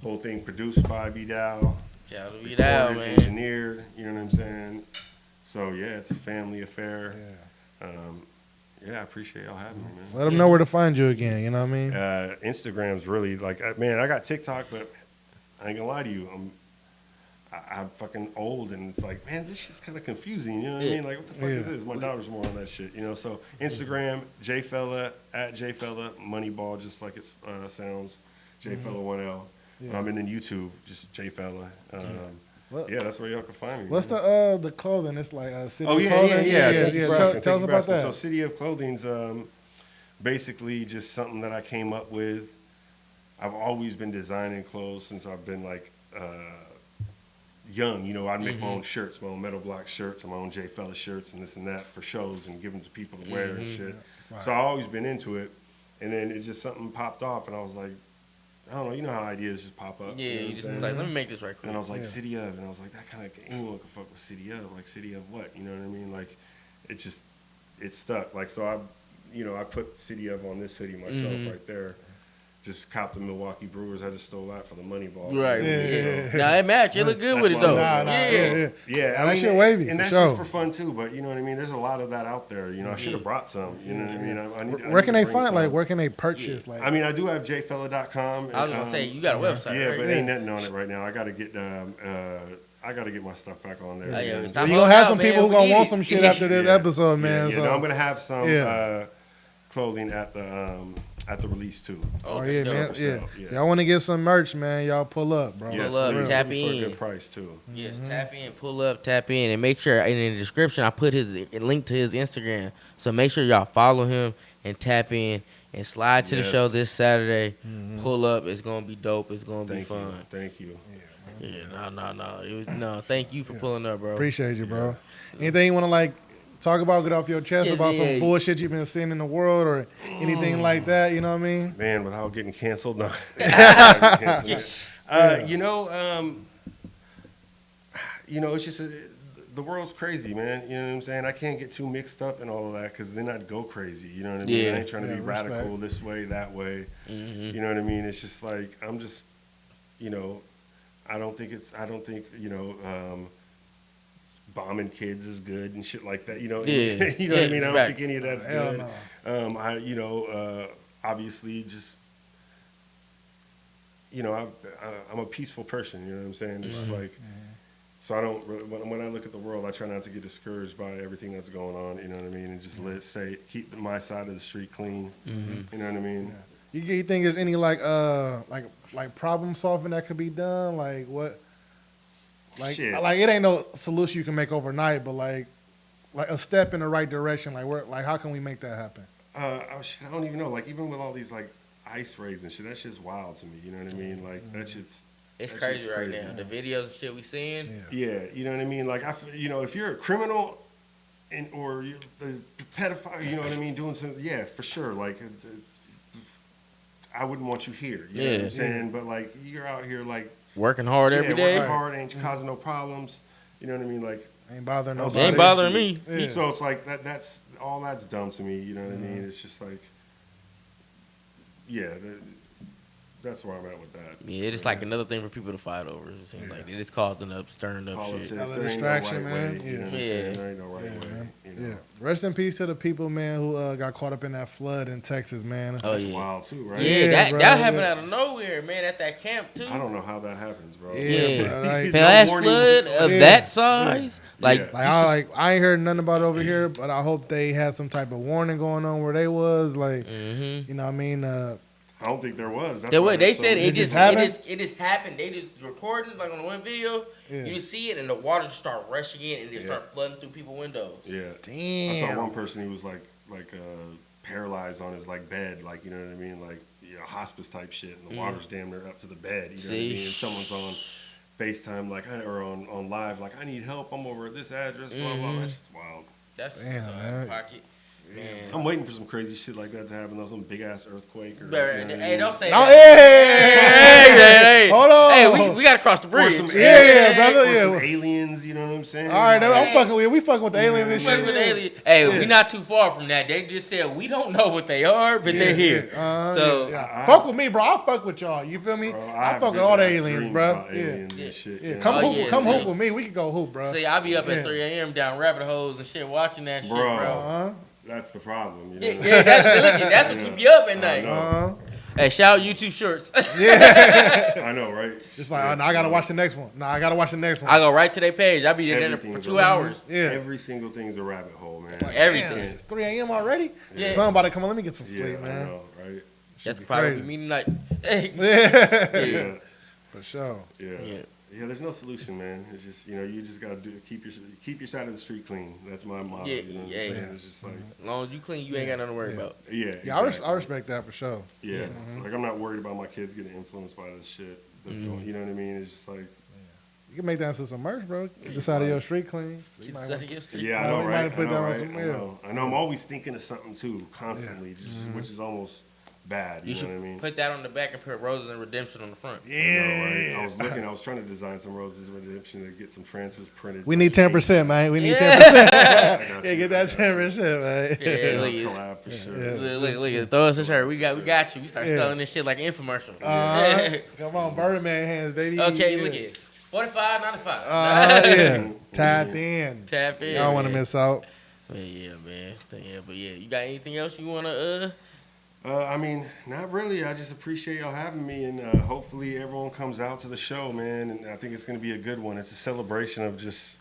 Whole thing produced by Vidal. Shout out to Vidal, recorded, man. engineered. You know what I'm saying? So yeah, it's a family affair. Yeah, I appreciate y'all having me, man. let them know where to find you again. You know what I mean? Instagram's really like, man, I got TikTok, but I ain't gonna lie to you, I'm fucking old, and it's like, man, this shit's kind of confusing. You know what I mean? Like, what the fuck is this? My daughter's more on that shit, you know. So Instagram, J-Fela at J-Fela, Moneyball, just like it sounds, J-Fela 1L. And then YouTube, just J-Fela. Yeah, that's where y'all can find me. What's man. the clothing? It's like City Oh of yeah. Clothing. Thank you for asking. Tell us Thank you for about asking. that. So City of Clothing's basically just something that I came up with. I've always been designing clothes since I've been like young. You know, I'd make my own shirts, my own metal block shirts, and my own J-Fela shirts and this and that for shows and give them to people to wear and shit. Right. So I've always been into it. And then it just something popped off, and I was like, I don't know, you know how ideas just pop up. Yeah, you know you what just I'm saying? like, let me make this right quick. And I was like, City of, and I was like, that kind of, anyone can fuck with City of, like City of what? You know what I mean? Like, it just, it stuck. Like, so I put City of on this hoodie myself right there, just copped the Milwaukee Brewers. I just stole that for the money ball. Right. Yeah. Nah, it match. It look good That's with it my though. logo. Yeah. Yeah, Nah, that shit wavy, and for that's sure. just for fun too. But you know what I mean. There's a lot of that out there. You know, I should have brought some. You know what I mean. I need Where can to they bring find? some. Like, where can they purchase? Like, I mean, I do have J-Fela.com. I was gonna say you got a website. Yeah, right? but ain't nothing on it right now. I gotta get my stuff back on there. Oh, yeah, again. it's so not you gonna have out, some man. people who We gonna need want it. some shit after this episode, man. Yeah, So no, I'm gonna have some Yeah. clothing at the release too. Oh Okay, yeah, dope. man. For Yeah. sale, yeah. Y'all want to get some merch, man? Y'all pull up, bro. Yes, Pull up, please. tap For a in. good price too. Yes, tap in, pull up, tap in, and make sure in the description I put his link to his Instagram. So make sure y'all follow him and tap in and slide to the show Yes. this Saturday. Pull up. It's gonna be dope. It's gonna be Thank fun. you. Thank you. Yeah, no. Thank you for pulling up, bro. Appreciate you, bro. Anything you want to like talk about, get off your chest Yeah, about yeah. some bullshit you've been seeing in the world or anything like that? You know what I mean? Man, without getting canceled, no. It's just the world's crazy, man. You know what I'm saying? I can't get too mixed up in all of that because then I'd go crazy. You know what I mean? Yeah. I ain't trying to be respect. radical this way, that way. Mm-hmm. You know what I mean? It's just like I'm just, I don't think bombing kids is good and shit like that. You know, Yeah. you know what I mean? I don't facts. think any of that's Hell good. no. Obviously, just I'm a peaceful person. You know what I'm saying? It's like, so I don't really, when I look at the world, I try not to get discouraged by everything that's going on. You know what I mean? And just keep my side of the street clean. You know what I mean? You think there's any like problem solving that could be done? Like what? Shit. Like it ain't no solution you can make overnight, but like a step in the right direction. Like how can we make that happen? I don't even know. Like even with all these like ice raids and shit, that shit's wild to me. You know what I mean? Like that shit's. It's that crazy shit's right now. The videos and shit we seeing. Yeah, you know what I mean. Like if you're a criminal, or you're the pedophile, you know what I mean, doing some, for sure. Like I wouldn't want you here. You know what I'm saying? But like you're out here like Working hard every day. working hard, ain't causing no problems. You know what I mean? Like Ain't bothering It nobody. Ain't bothering me. Yeah. So it's like that's all that's dumb to me. You know what I mean? It's just like, that's where I'm at with that. Yeah, it's like another thing for people to fight over. It seems like it is causing up, stirring up Politics, shit. Another there ain't distraction, no right man. way, you know what I'm Yeah. saying? There ain't no right Yeah, way. man. You know? Yeah. Rest in peace to the people, man, who got caught up in that flood in Texas, man. Oh That's yeah, wild too, right? yeah. Yeah, bro, that happened yeah. out of nowhere, man. At that camp too. I don't know how that happens, bro. Yeah, bro, like- flash warning flood whatsoever. of Yeah. that size. Like, Yeah. I ain't heard nothing about it over here, but I hope they had some type of warning going on where they was. Like, you know what I mean? I don't think there was. That's they why what they that's so said weird. it just happened. They just recording like on one video. Yeah. You just see it and the water just start rushing in and they start flooding through people's windows. Yeah. Damn. I saw one person, he was like paralyzed on his like bed, like, you know what I mean, like, hospice type shit, and the water's damn near up to the bed. You know what I mean? And someone's on FaceTime or on live, like, I need help. I'm over at this address. Blah blah. That's just wild. That's Damn, so out man. of pocket. Man. I'm waiting for some crazy shit like that to happen, though, some big ass earthquake or. But, you know what I hey, mean? don't say No, that. Hey, hold on. Hey, we gotta cross the Or bridge. some Yeah, brother. or Yeah. some aliens. You know what I'm saying? All right, Like, I'm fucking with. We fucking with the aliens and Fuck shit. with aliens. Hey, we not too far from that. They just said we don't know what they are, but they're here. So Yeah. Fuck with me, bro. I'll fuck with y'all. You feel me? Bro, I have fuck with all the vivid-ass aliens, dreams bro. about aliens Yeah. and shit, Yeah. you know? Come Oh, hoop, yeah, come see. hoop with me. We can go hoop, bro. see, I be up Yeah. at 3 a.m. down rabbit holes and shit watching that shit, Bro. bro. That's the problem. You know? Yeah, that's what keep you up at I night. know. Hey, shout out YouTube Shorts. I know, right? It's like, I gotta watch the next one. Nah, I gotta watch the next one. I go right to their page. I be in there Everything for is 2 a- hours. Yeah. Every single thing's a rabbit hole, man. Everything. Damn, it's 3 a.m. already? Yeah. Sun about to come on. Let me get some Yeah, sleep, I man. know, right? That's be probably crazy. me tonight. Hey. Yeah. Yeah, For sure. yeah, Yeah. yeah. There's no solution, man. It's just you just gotta keep your side of the street clean. That's my motto. Yeah, you know what yeah. I'm saying? It's just like As long as you clean, you ain't got nothing to worry about. yeah, Yeah, I exactly. respect that for sure. Yeah, like I'm not worried about my kids getting influenced by this shit. That's going. You know what I mean? It's just like You can make that into some merch, bro. Get this out of your street clean. You Get might this out of your street. yeah, I Oh, know, we might right? have put I know, that on right? some I know. I'm always thinking of something too, constantly, which is almost bad. You know should what I mean? put that on the back and put Roses and Redemption on the front. I know, right? I was trying to design some Roses and Redemption to get some transfers printed. We need 10%, man. We need 10%. Yeah, get that 10%, man. Yeah, look, Collab for sure. look, throw us a shirt. We got you. We start selling this shit like infomercial. Come on, Birdman hands, baby. Okay, look at $45.95. Yeah. Tap in. Tap in. Y'all don't want to miss out. Yeah, man. But you got anything else you wanna I mean, not really. I just appreciate y'all having me, and hopefully everyone comes out to the show, man. And I think it's going to be a good one. It's a celebration of just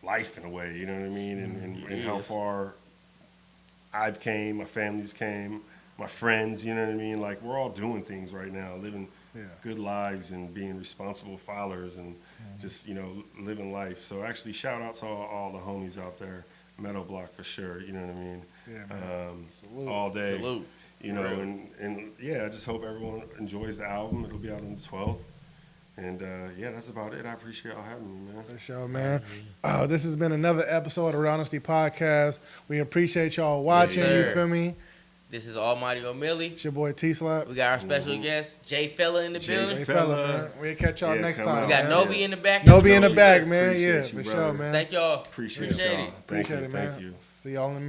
life in a way, you know what I mean? And how far I've came, my family's came, my friends, you know what I mean? Like, we're all doing things right now, living good lives and being responsible fathers and just, you know, living life. So actually, shout out to all the homies out there. Meadow Block for sure, you know what I mean? Yeah, man. All day. Salute. You know, and yeah, I just hope everyone enjoys the album. It'll be out on the 12th. And yeah, that's about it. I appreciate y'all having me, man. For sure, man. This has been another episode of Real Honesty Podcast. We appreciate y'all watching, you feel me? This is Almighty OMILLY. It's your boy T-Slap. We got our special guest, J-Fela in the building. J-Fela, man. We'll catch y'all next time. We got man. Nobi in the back. Nobi in the back, man. Appreciate yeah, you, for brother. sure, man. Thank y'all. Appreciate y'all. Appreciate it, man. Thank you. See y'all in a minute.